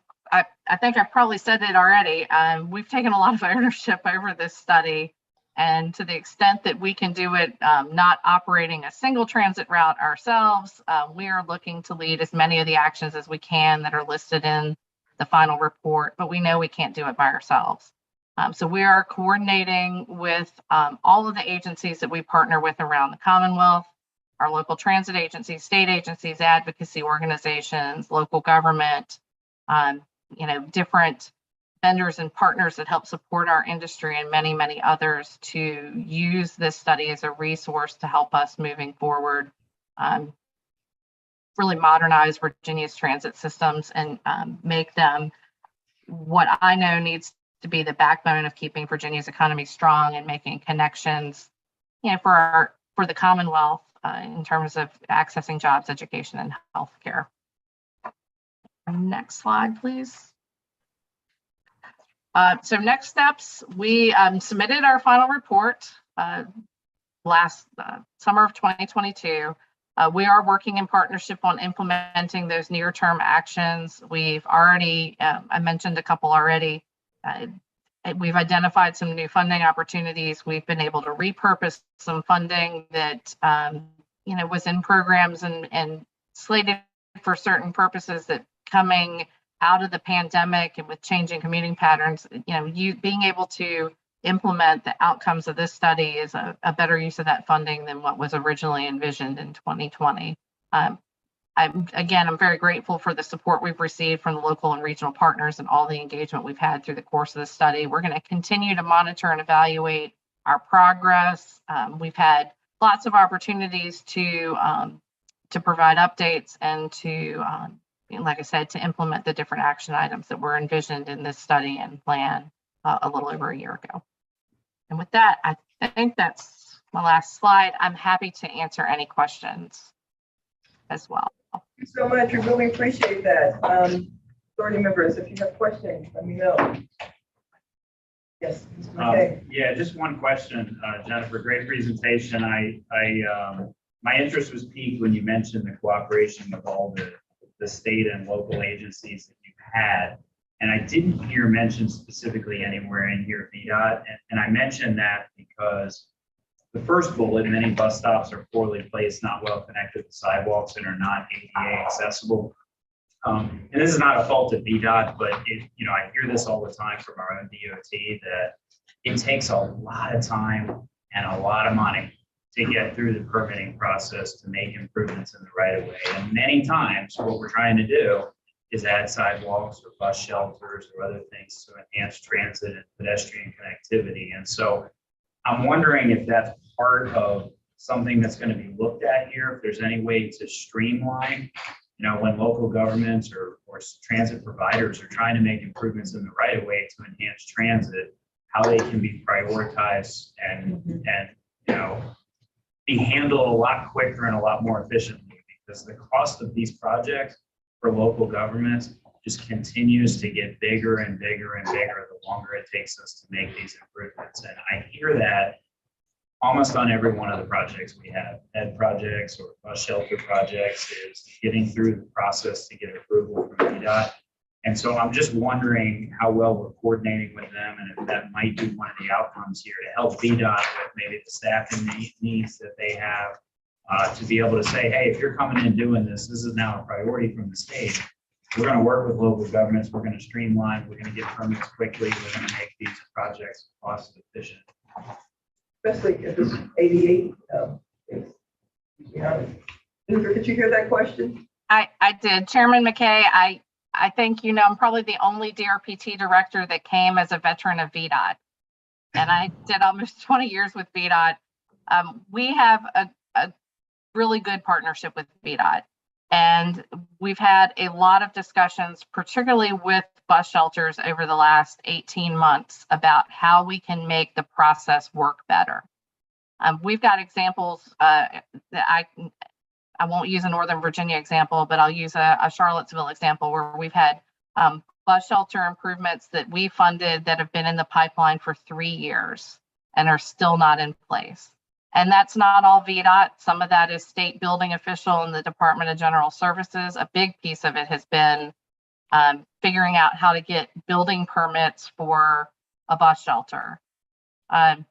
think I've probably said it already. We've taken a lot of ownership over this study, and to the extent that we can do it, not operating a single transit route ourselves, we are looking to lead as many of the actions as we can that are listed in the final report, but we know we can't do it by ourselves. So we are coordinating with all of the agencies that we partner with around the Commonwealth, our local transit agencies, state agencies, advocacy organizations, local government, different vendors and partners that help support our industry, and many, many others, to use this study as a resource to help us moving forward really modernize Virginia's transit systems and make them what I know needs to be the backbone of keeping Virginia's economy strong and making connections, for the Commonwealth in terms of accessing jobs, education, and healthcare. Next slide, please. So next steps, we submitted our final report last summer of 2022. We are working in partnership on implementing those near-term actions. We've already, I mentioned a couple already. We've identified some new funding opportunities. We've been able to repurpose some funding that was in programs and slated for certain purposes that coming out of the pandemic and with changing commuting patterns, you being able to implement the outcomes of this study is a better use of that funding than what was originally envisioned in 2020. I'm very grateful for the support we've received from the local and regional partners and all the engagement we've had through the course of the study. We're going to continue to monitor and evaluate our progress. We've had lots of opportunities to provide updates and to, like I said, to implement the different action items that were envisioned in this study and plan a little over a year ago. And with that, I think that's my last slide. I'm happy to answer any questions as well. Thank you so much. We really appreciate that. Authority members, if you have questions, let me know. Yes, Mr. McKay. Yeah, just one question, Jennifer. Great presentation. My interest was piqued when you mentioned the cooperation with all the state and local agencies that you've had. And I didn't hear mentioned specifically anywhere in here VDOT. And I mentioned that because the first bullet, many bus stops are poorly placed, not well connected to sidewalks, and are not ADA accessible. And this is not a fault of VDOT, but I hear this all the time from our own DOT that it takes a lot of time and a lot of money to get through the permitting process to make improvements in the right of way. And many times what we're trying to do is add sidewalks or bus shelters or other things to enhance transit and pedestrian connectivity. And so I'm wondering if that's part of something that's going to be looked at here, if there's any way to streamline, when local governments or transit providers are trying to make improvements in the right of way to enhance transit, how they can be prioritized and be handled a lot quicker and a lot more efficiently, because the cost of these projects for local governments just continues to get bigger and bigger and bigger the longer it takes us to make these improvements. And I hear that almost on every one of the projects we have, ed projects or bus shelter projects, is getting through the process to get approval from VDOT. And so I'm just wondering how well we're coordinating with them, and if that might be one of the outcomes here to help VDOT with maybe the staffing needs that they have, to be able to say, hey, if you're coming in doing this, this is now a priority from the state. We're going to work with local governments. We're going to streamline. We're going to get permits quickly. We're going to make these projects cost efficient. Especially if it's 88. Luther, did you hear that question? I did. Chairman McKay, I think I'm probably the only DRPT director that came as a veteran of VDOT. And I did almost 20 years with VDOT. We have a really good partnership with VDOT. And we've had a lot of discussions, particularly with bus shelters over the last 18 months, about how we can make the process work better. We've got examples that I won't use a Northern Virginia example, but I'll use a Charlottesville example where we've had bus shelter improvements that we funded that have been in the pipeline for 3 years and are still not in place. And that's not all VDOT. Some of that is state building official and the Department of General Services. A big piece of it has been figuring out how to get building permits for a bus shelter. That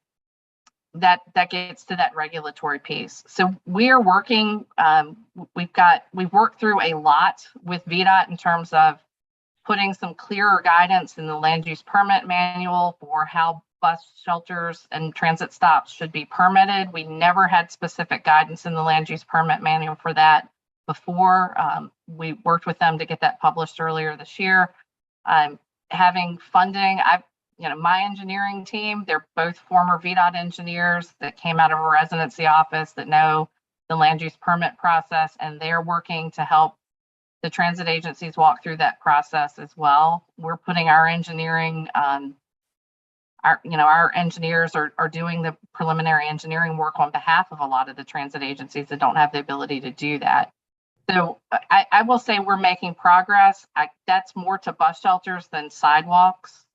gets to that regulatory piece. So we are working, we've worked through a lot with VDOT in terms of putting some clearer guidance in the land use permit manual for how bus shelters and transit stops should be permitted. We never had specific guidance in the land use permit manual for that before. We worked with them to get that published earlier this year. Having funding, my engineering team, they're both former VDOT engineers that came out of a residency office that know the land use permit process, and they're working to help the transit agencies walk through that process as well. We're putting our engineering, our engineers are doing the preliminary engineering work on behalf of a lot of the transit agencies that don't have the ability to do that. So I will say we're making progress. That's more to bus shelters than sidewalks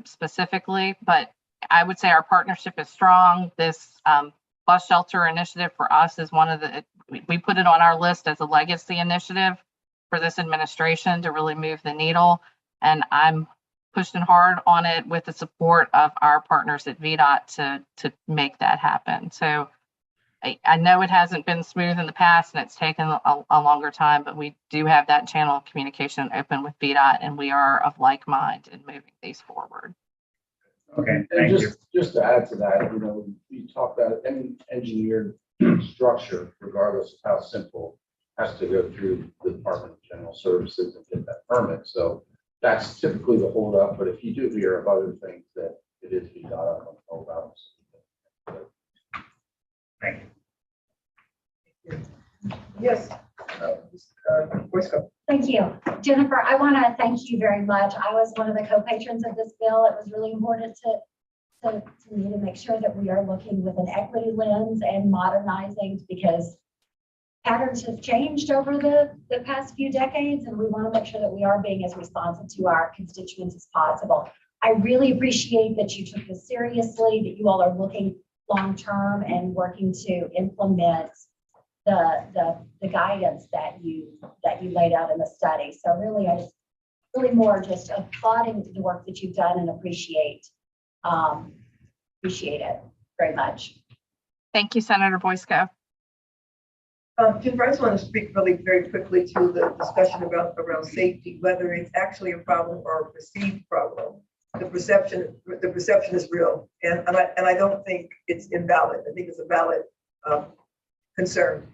specifically, but I would say our partnership is strong. This bus shelter initiative for us is one of we put it on our list as a legacy initiative for this administration to really move the needle. And I'm pushing hard on it with the support of our partners at VDOT to make that happen. So I know it hasn't been smooth in the past and it's taken a longer time, but we do have that channel of communication open with VDOT, and we are of like mind in moving these forward. Okay, And thank you. just to add to that, you talk about any engineered structure, regardless of how simple, has to go through the Department of General Services and get that permit. So that's typically the holdup, but if you do hear of other things that it is VDOT, I don't know about. Thank you. Yes. Voice go. Thank you. Jennifer, I want to thank you very much. I was one of the co-patrons of this bill. It was really important to me to make sure that we are looking with an equity lens and modernizing, because patterns have changed over the past few decades, and we want to make sure that we are being as responsive to our constituents as possible. I really appreciate that you took this seriously, that you all are looking long-term and working to implement the guidance that you laid out in the study. So really, I just more just applauding the work that you've done and appreciate it very much. Thank you, Senator Boysko. Jennifer, I just want to speak really very quickly to the discussion around safety, whether it's actually a problem or a perceived problem. The perception is real, and I don't think it's invalid. I think it's a valid concern,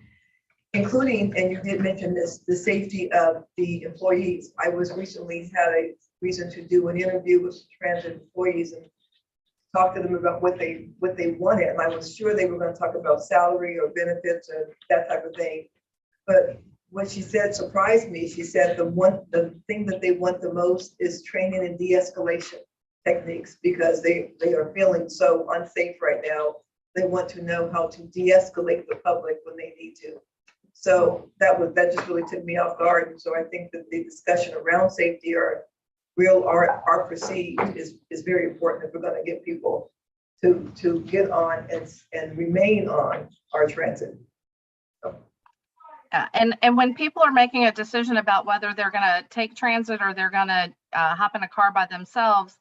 including, and you did mention this, the safety of the employees. I was recently had a reason to do an interview with transit employees and talk to them about what they wanted, and I was sure they were going to talk about salary or benefits or that type of thing. But what she said surprised me. She said the thing that they want the most is training and de-escalation techniques, because they are feeling so unsafe right now. They want to know how to de-escalate the public when they need to. So that just really took me off guard. And so I think that the discussion around safety or real are perceived is very important if we're going to get people to get on and remain on our transit. And when people are making a decision about whether they're going to take transit or they're going to hop in a car by themselves,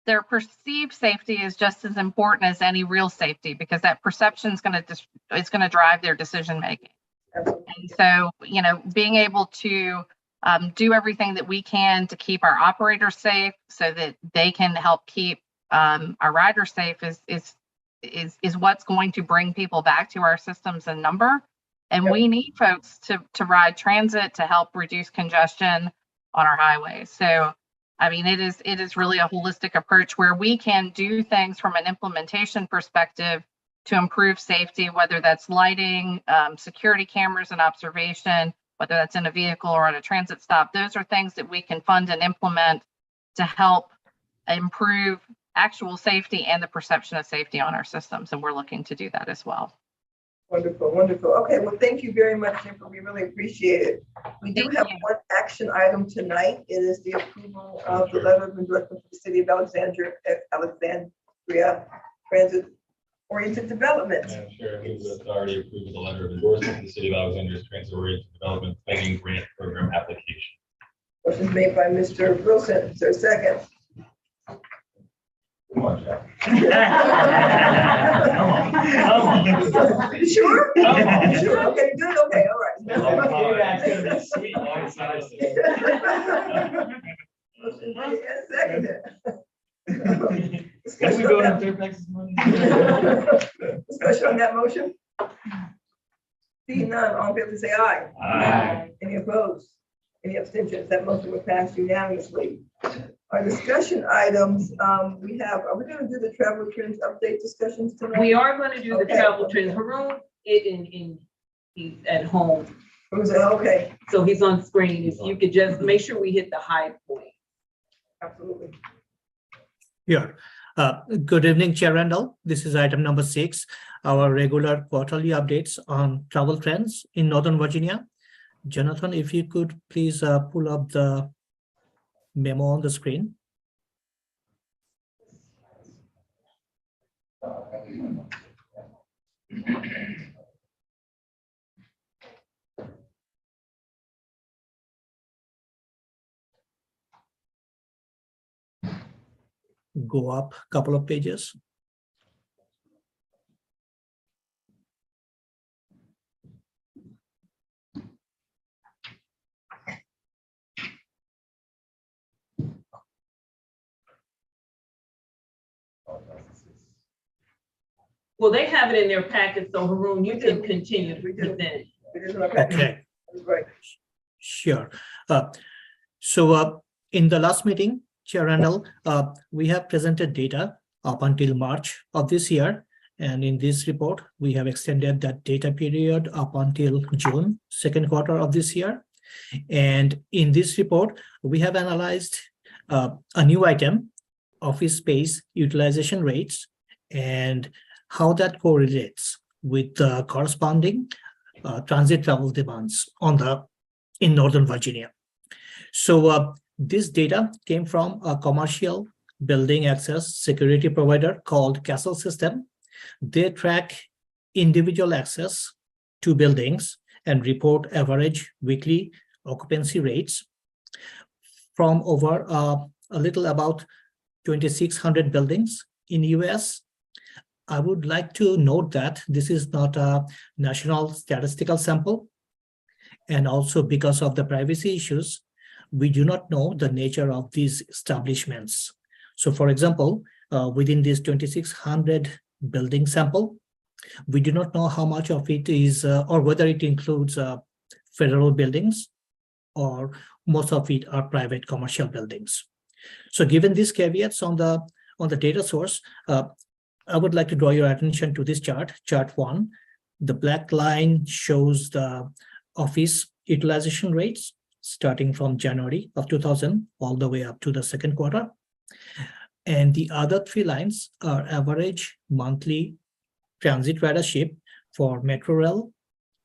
their perceived safety is just as important as any real safety, because that perception is going to drive their decision making. And so, being able to do everything that we can to keep our operators safe so that they can help keep our riders safe is what's going to bring people back to our systems in number. And we need folks to ride transit to help reduce congestion on our highways. So, I mean, it is really a holistic approach where we can do things from an implementation perspective to improve safety, whether that's lighting, security cameras and observation, whether that's in a vehicle or at a transit stop. Those are things that we can fund and implement to help improve actual safety and the perception of safety on our systems. And we're looking to do that as well. Wonderful, wonderful. Okay, well, thank you very much, Jennifer. We really appreciate it. We do have one action item tonight. It is the approval of the letter of endorsement for the City of Alexandria Transit-Oriented Development. Madam Chair, I move the authority approve the letter of endorsement for the City of Alexandria's Transit-Oriented Development Planning Grant Program application. Motion made by Mr. Wilson. Is there a second? Come on, Jack. You sure? You sure? Okay, good. Okay, all right. That's gonna be sweet. Motion made and seconded. Can we go to Fairfax's money? Discussion on that motion? Seeing none, all in favor say aye. Aye. Any opposed? Any abstentions? That motion will pass unanimously. Our discussion items, are we going to do the travel trends update discussions tonight? We are going to do the Okay. travel trends. Haroon, in He's at home, Okay, so he's on screen. If you could just make sure we hit the high point. absolutely. Yeah. Good evening, Chair Randall. This is item number 6, our regular quarterly updates on travel trends in Northern Virginia. Jonathan, if you could please pull up the memo on the screen. Go up a couple of pages. Well, they have it in their packet, so Haroon, you can continue with it. Okay. Right. Sure. In the last meeting, Chair Randall, we have presented data up until March of this year. And in this report, we have extended that data period up until June, second quarter of this year. And in this report, we have analyzed a new item, office space utilization rates, and how that correlates with the corresponding transit travel demands in Northern Virginia. So this data came from a commercial building access security provider called Castle System. They track individual access to buildings and report average weekly occupancy rates from over a little about 2,600 buildings in US. I would like to note that this is not a national statistical sample. And also because of the privacy issues, we do not know the nature of these establishments. So for example, within this 2,600 building sample, we do not know how much of it is, or whether it includes federal buildings, or most of it are private commercial buildings. So given these caveats on the data source, I would like to draw your attention to this chart, chart 1. The black line shows the office utilization rates starting from January of 2000 all the way up to the second quarter. And the other 3 lines are average monthly transit ridership for Metrorail,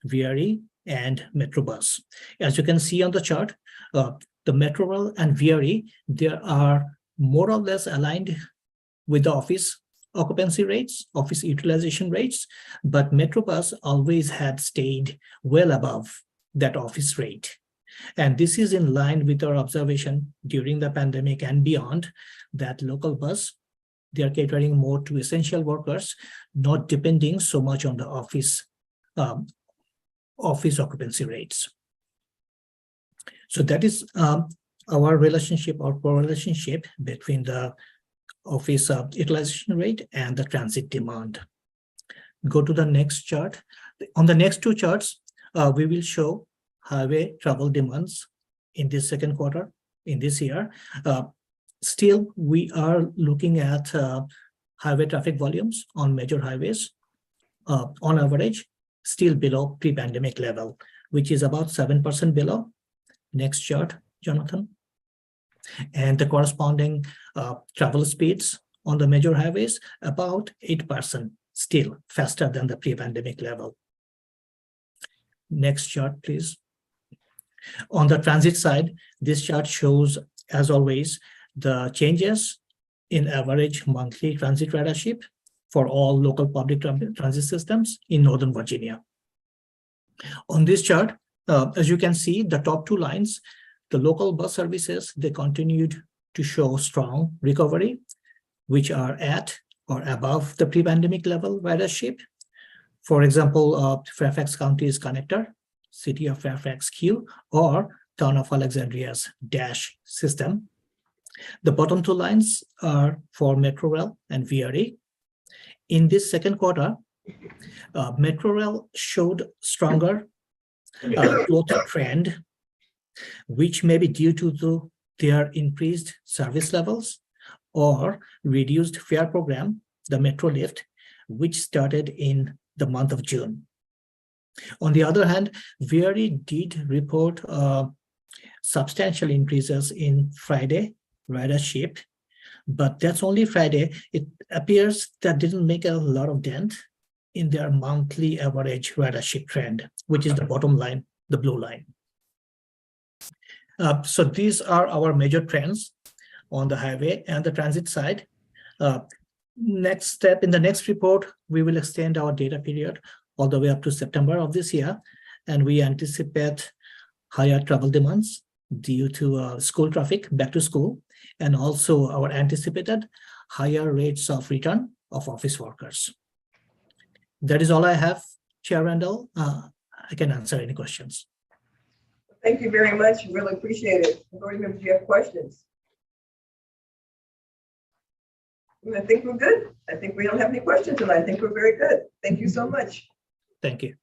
VRE, and Metrobus. As you can see on the chart, the Metrorail and VRE, they are more or less aligned with the office occupancy rates, office utilization rates, but Metrobus always had stayed well above that office rate. And this is in line with our observation during the pandemic and beyond, that local bus, they are catering more to essential workers, not depending so much on the office occupancy rates. So that is our relationship or correlationship between the office utilization rate and the transit demand. Go to the next chart. On the next 2 charts, we will show highway travel demands in this second quarter in this year. Still, we are looking at highway traffic volumes on major highways, on average, still below pre-pandemic level, which is about 7% below. Next chart, Jonathan. And the corresponding travel speeds on the major highways, about 8%, still faster than the pre-pandemic level. Next chart, please. On the transit side, this chart shows, as always, the changes in average monthly transit ridership for all local public transit systems in Northern Virginia. On this chart, as you can see, the top 2 lines, the local bus services, they continued to show strong recovery, which are at or above the pre-pandemic level ridership. For example, Fairfax County's Connector, City of Fairfax Q, or Town of Alexandria's Dash system. The bottom 2 lines are for Metrorail and VRE. In this second quarter, Metrorail showed stronger growth trend, which may be due to their increased service levels or reduced fare program, the Metrolift, which started in the month of June. On the other hand, VRE did report substantial increases in Friday ridership, but that's only Friday. It appears that didn't make a lot of dent in their monthly average ridership trend, which is the bottom line, the blue line. So these are our major trends on the highway and the transit side. Next step, in the next report, we will extend our data period all the way up to September of this year, and we anticipate higher travel demands due to school traffic back to school, and also our anticipated higher rates of return of office workers. That is all I have, Chair Randall. I can answer any questions. Thank you very much. Really appreciate it. Board members, you have questions? I think we're good. I think we don't have any questions, and I think we're very good. Thank you so much. Thank you.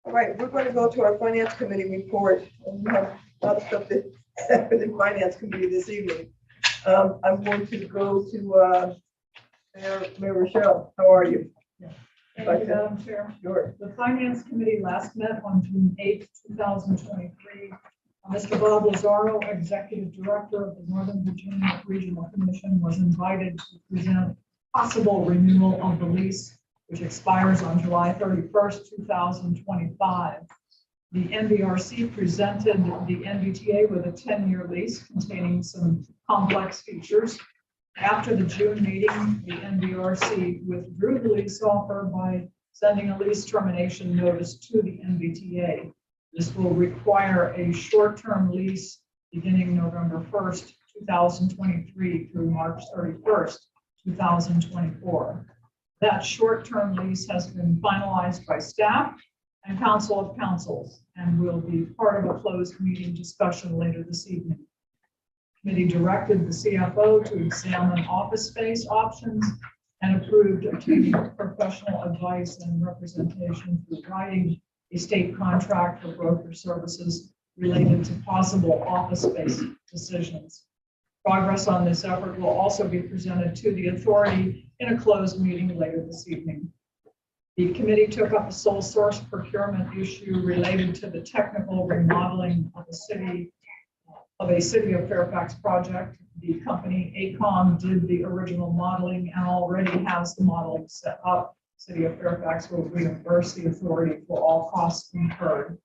All right, we're going to go to our Finance Committee report. And we have a lot of stuff that happened in Finance Committee this evening. I'm going to go to Mayor Rochelle. How are you? Thank you, Madam Chair. Sure. The Finance Committee last met on June 8th, 2023. Mr. Bob Lazaro, Executive Director of the Northern Virginia Regional Commission, was invited to present possible renewal of the lease, which expires on July 31st, 2025. The NVRC presented the NVTA with a 10-year lease containing some complex features. After the June meeting, the NVRC withdrew the lease offer by sending a lease termination notice to the NVTA. This will require a short-term lease beginning November 1st, 2023 through March 31st, 2024. That short-term lease has been finalized by staff and Council of Councils and will be part of a closed meeting discussion later this evening. Committee directed the CFO to examine office space options and approved obtaining professional advice and representation through writing a state contract for broker services related to possible office space decisions. Progress on this effort will also be presented to the authority in a closed meeting later this evening. The committee took up a sole source procurement issue related to the technical remodeling of a City of Fairfax project. The company AECOM did the original modeling and already has the modeling set up. City of Fairfax will reimburse the authority for all costs incurred.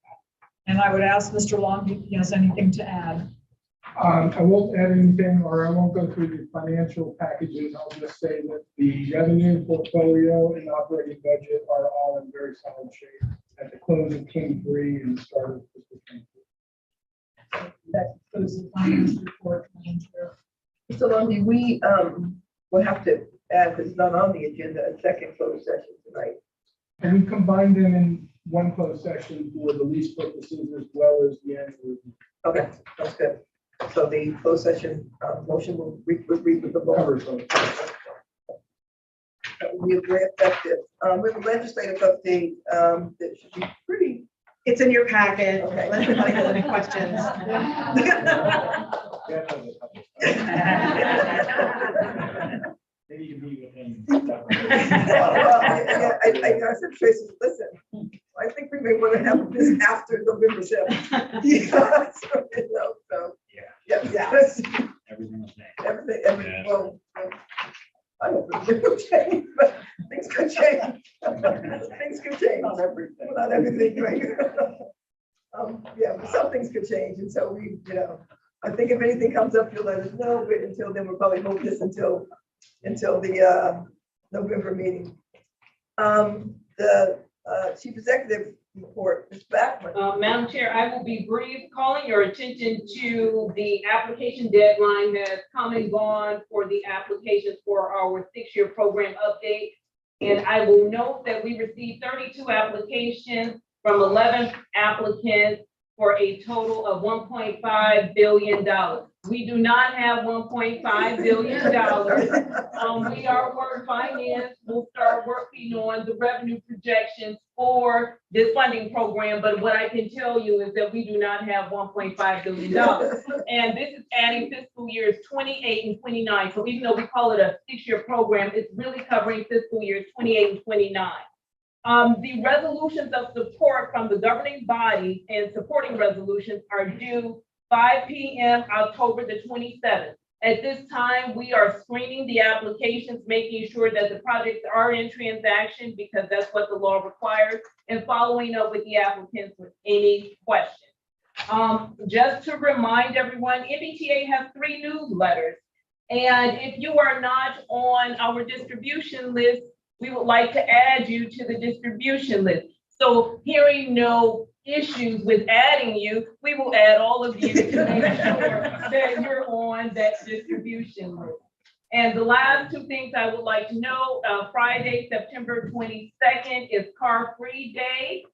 And I would ask Mr. Long if he has anything to add. I won't add anything, or I won't go through the financial packages. I'll just say that the revenue portfolio and operating budget are all in very solid shape at the close of Q3 and the start of fiscal 2024. That concludes the finance report, Madam Chair. Mr. Lundy, we will have to add, because it's not on the agenda, a second closed session tonight. And we combined them in one closed session for the lease purposes as well as the annual review. Okay, that's good. So the closed session motion will read with the vote. That will be very effective. We have a legislative update that should be pretty. It's in your packet. Okay. Let anybody have any questions. Maybe you meet with him. I said, Tracy, listen, I think we may want to have this after November 7th. Yeah, so, you know, so, yes. Everything was there. Everything, well, I don't think it will change, but things could change. Things could change. Not everything. Not everything, right? Yeah, but some things could change, and so we, you know, I think if anything comes up, you'll let us know, but until then, we'll probably hold this until the November meeting. The Chief Executive report, Ms. Backman. Madam Chair, I will be brief. Calling your attention to the application deadline has come and gone for the applications for our 6-year program update. And I will note that we received 32 applications from 11 applicants for a total of $1.5 billion. We do not have $1.5 billion. We are work finance. We'll start working on the revenue projections for this funding program. But what I can tell you is that we do not have $1.5 billion. And this is adding fiscal years 28 and 29. So even though we call it a 6-year program, it's really covering fiscal years 28 and 29. The resolutions of support from the governing body and supporting resolutions are due 5 p.m. October the 27th. At this time, we are screening the applications, making sure that the projects are in transaction because that's what the law requires, and following up with the applicants with any questions. Just to remind everyone, MBTA has 3 newsletters. And if you are not on our distribution list, we would like to add you to the distribution list. So hearing no issues with adding you, we will add all of you to make sure that you're on that distribution list. And the last 2 things I would like to know, Friday, September 22nd is Car Free Day.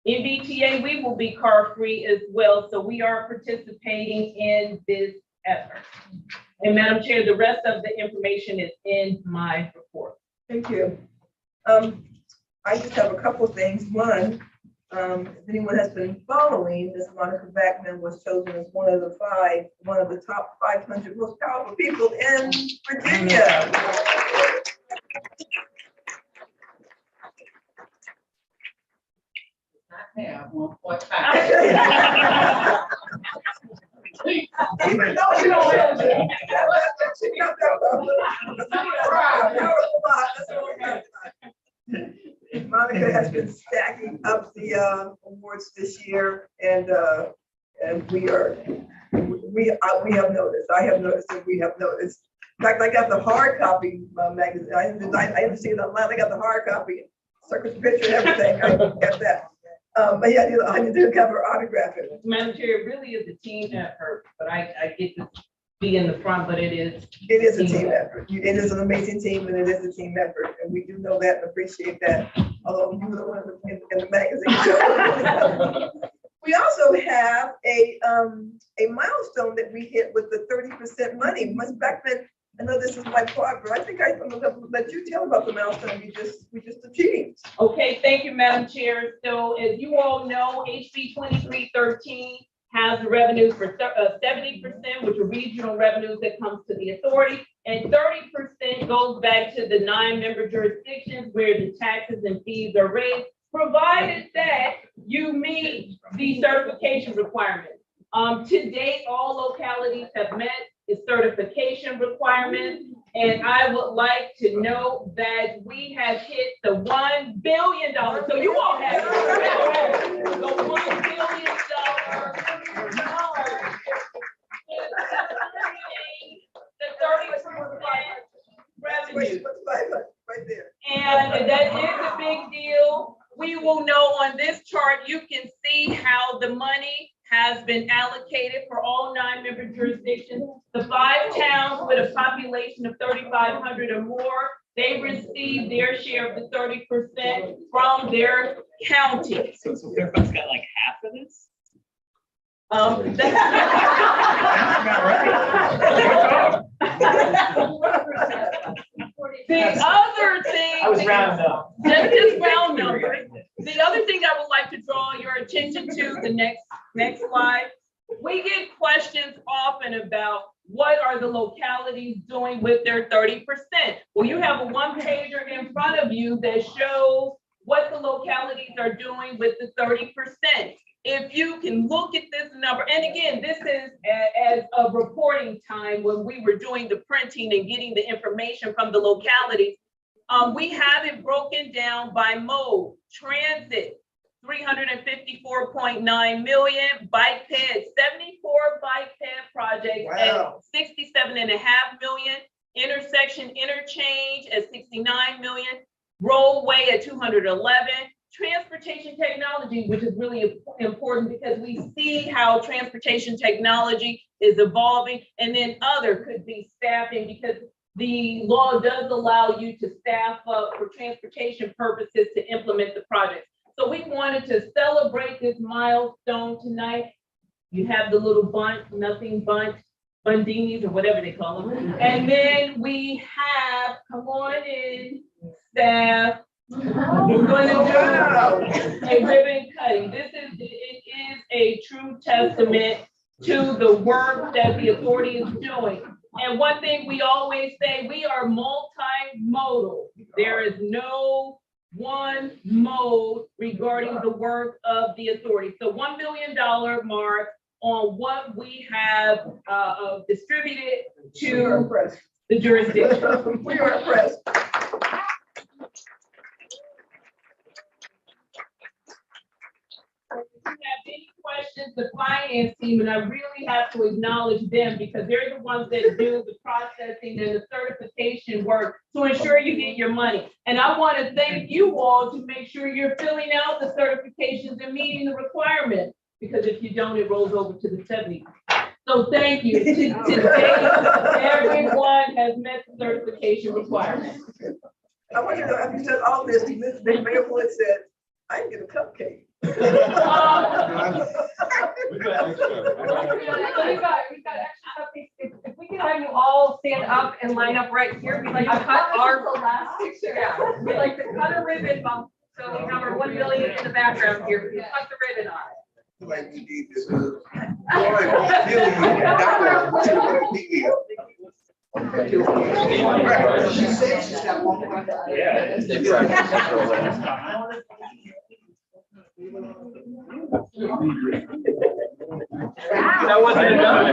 In BTA, we will be car free as well. So we are participating in this effort. And Madam Chair, the rest of the information is in my report. Thank you. I just have a couple of things. One, if anyone has been following, Ms. Monica Backman was chosen as one of the top 500 most powerful people in Virginia. Now, 1.5. Even though you don't have it. Monica has been stacking up the awards this year, and we have noticed. I have noticed, and we have noticed. In fact, I got the hard copy magazine. I haven't seen it online. I got the hard copy, circus picture, and everything. I got that. But yeah, I need to have her autograph it. Madam Chair, it really is a team effort, but I get to be in the front, but it is. It is a team effort. It is an amazing team, and it is a team effort, and we do know that and appreciate that. Although you were the one in the magazine. We also have a milestone that we hit with the 30% money. Ms. Beckman, I know this is my part, but I think I'm gonna let you tell about the milestone we just achieved. Okay, thank you, Madam Chair. So as you all know, HB 2313 has the revenues for 70%, which are regional revenues that comes to the authority, and 30% goes back to the 9-member jurisdictions where the taxes and fees are raised, provided that you meet the certification requirements. To date, all localities have met the certification requirements, and I would like to know that we have hit the $1 billion. So you all have the $1 billion. The 30% revenue. Right there. And that is a big deal. We will know on this chart, you can see how the money has been allocated for all 9-member jurisdictions. The 5 towns with a population of 3,500 or more, they receive their share of the 30% from their county. So Fairfax got like half of this? That's about right. The other thing. I was rounding up. Just round numbers. The other thing I would like to draw your attention to, the next slide. We get questions often about what are the localities doing with their 30%? Well, you have a 1-pager in front of you that shows what the localities are doing with the 30%. If you can look at this number, and again, this is as a reporting time when we were doing the printing and getting the information from the localities, we have it broken down by mode. Transit, 354.9 million, bike ped, 74 bike ped projects at 67.5 million, intersection interchange at 69 million, roadway at 211, transportation technology, which is really important because we see how transportation technology is evolving, and then other could be staffing because the law does allow you to staff up for transportation purposes to implement the project. So we wanted to celebrate this milestone tonight. You have the little bundinis or whatever they call them. And then we have, come on in, staff. We're going to do a ribbon cutting. It is a true testament to the work that the authority is doing. And one thing we always say, we are multimodal. There is no one mode regarding the work of the authority. So $1 million mark on what we have distributed to the jurisdiction. We are impressed. If you have any questions, the finance team, and I really have to acknowledge them because they're the ones that do the processing and the certification work to ensure you get your money. And I want to thank you all to make sure you're filling out the certifications and meeting the requirements, because if you don't, it rolls over to the 70s. So thank you. Today, everyone has met the certification requirements. I want you to know, after you said all this, Mr. Mayor Wood said, I can get a cupcake. We got extra. We've got extra cupcakes. If we can have you all stand up and line up right here, we like to cut our last picture. Yeah, we like to cut a ribbon bump. So we have our 1 million in the background here. We cut the ribbon on it. Like we need this. She said she's got one more. Yeah. They practice control there. That wasn't enough.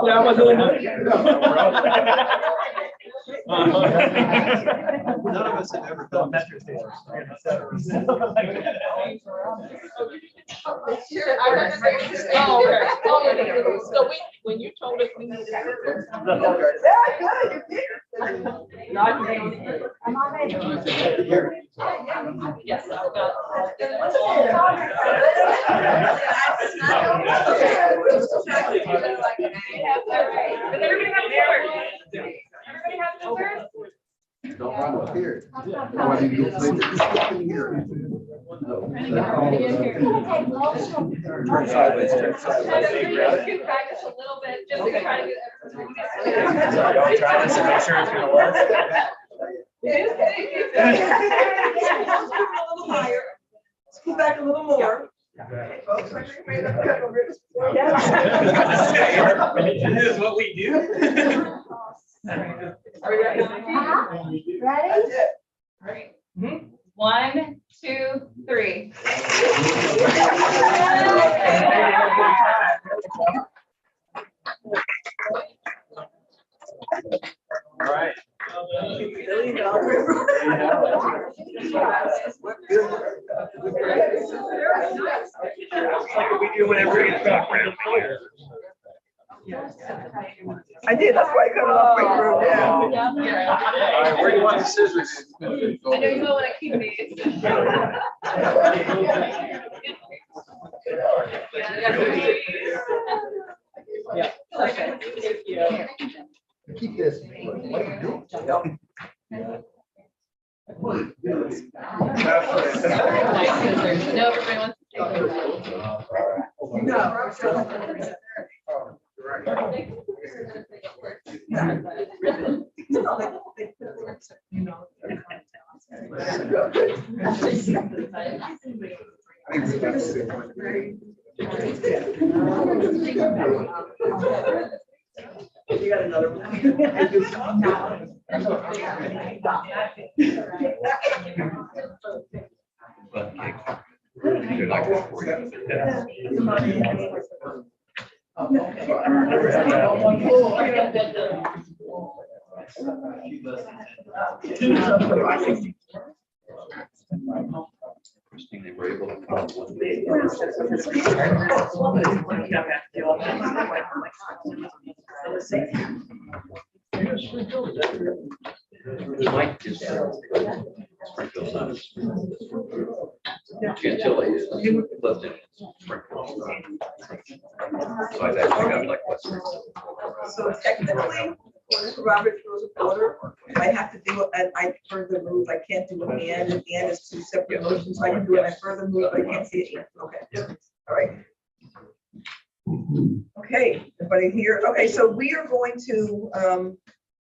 That wasn't enough. None of us have ever done that before. So when you told us we needed to. Yes. Everybody have Don't run up here. Turn sideways, turn sideways. Scoot back just a little bit, just to try to get Y'all try this and make sure it's gonna work. Scoot back a little more. Okay, folks, make sure you made that cut over this. This is what we do. Are we ready? Ready? That's it. All right. 1, 2, 3. All right. Like we do whenever we get background noise. I did, that's why I cut it off right through, yeah. All right, where do you want the scissors? I know you don't want to keep me. Yeah. Okay. Thank you. Keep this. What are you doing? No, everybody wants to You got another one. You're not gonna worry about Interesting, they were able to come up with Mike just Chantilly is lived in Springfield. So I've actually got like Western. So technically, Robert's rules of order, I have to do it, and I further move, I can't do an and is two separate motions, so I can do it, I further move, but I can't see it. Okay, all right. Okay, everybody here, okay, so we are going to,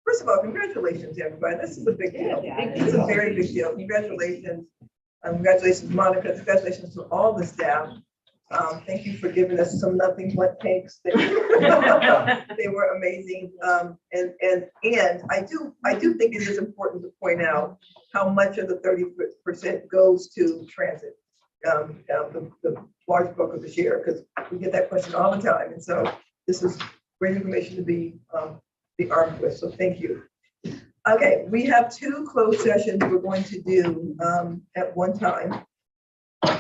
first of all, congratulations, everybody, this is a big deal, it's a very big deal, congratulations. Congratulations, Monica, congratulations to all the staff. Thank you for giving us some nothing but takes. They were amazing. And I do think it is important to point out how much of the 30% goes to transit. The large bulk of the share, because we get that question all the time. And so this is great information to be armed with. So thank you. Okay, we have 2 closed sessions we're going to do at one time.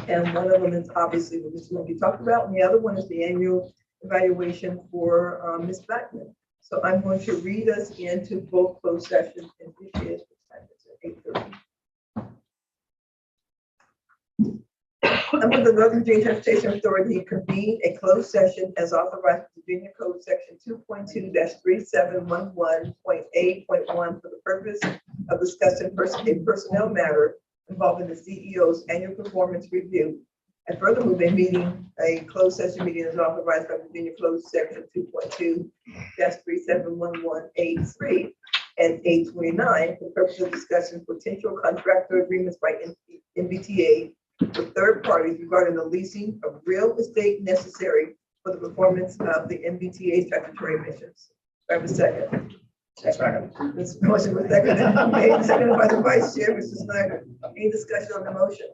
And one of them is obviously what Mr. Lincoln talked about, and the other one is the annual evaluation for Ms. Blackman. So I'm going to read us into both closed sessions, and it is 8:30. Under the Northern Virginia Transportation Authority convened a closed session as authorized by Virginia Code Section 2.2-3711.8.1 for the purpose of discussing a personnel matter involving the CEO's annual performance review. And furthermore, a closed session meeting is authorized by Virginia Code Section 2.2-3711.8.3 and 829 for the purpose of discussing potential contractor agreements by MBTA with third parties regarding the leasing of real estate necessary for the performance of the MBTA statutory missions. Do I have a second? Second. This motion was seconded by the Vice Chair, Mr. Snyder. Any discussion on the motion?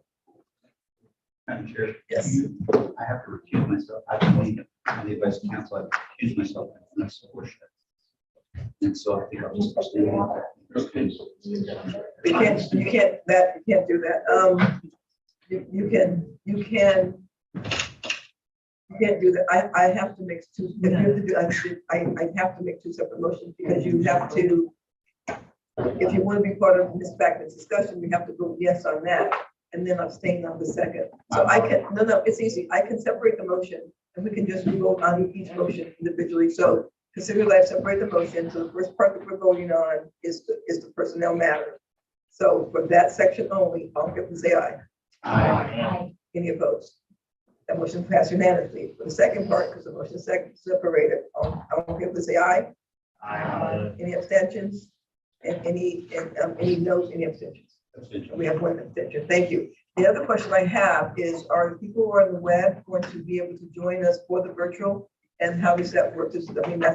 Madam Chair. Yes. I have to recuse myself. I don't need the advice of council. I recuse myself from this portion. And so I think I'll just stay on that. You can't do that. You can't do that. I have to make 2. If you have to do, I have to make 2 separate motions because you have to. If you want to be part of Ms. Backman's discussion, we have to vote yes on that, and then abstain on the second. So I can no, it's easy. I can separate the motion, and we can just vote on each motion individually. So consider that I separate the motion. So the first part that we're voting on is the personnel matter. So for that section only, all in favor say aye. Aye. Any opposed? That motion passed unanimously. For the second part, because the motion is separated, all in favor say aye. Aye. Any abstentions? And any noes, any abstentions? We have 1 abstention. Thank you. The other question I have is, are people who are on the web going to be able to join us for the virtual? And how does that work? That's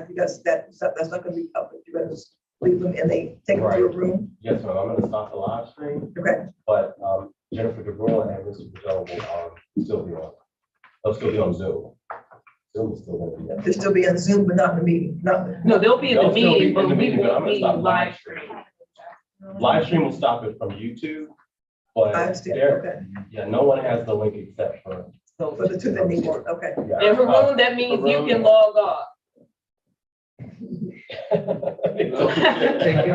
because that's not going to be public. You're going to just leave them and they take them to a room? Yes, ma'am. I'm going to stop the live stream, Okay. but Jennifer DeBruyne and Mr. Patel will still be on. They'll still be on Zoom. Zoom is still going to be there. They'll still be on Zoom, but not in the meeting. No, they'll be in the They'll still be meeting, in but the we meeting, but I'm won't gonna be stop live stream. Live stream will stop it from YouTube, but I understand. there, Okay. yeah, no one has the link except for. For the 2 that need it. Okay. Yeah, And Haroon, that means you Haroon. can log off. Thank you.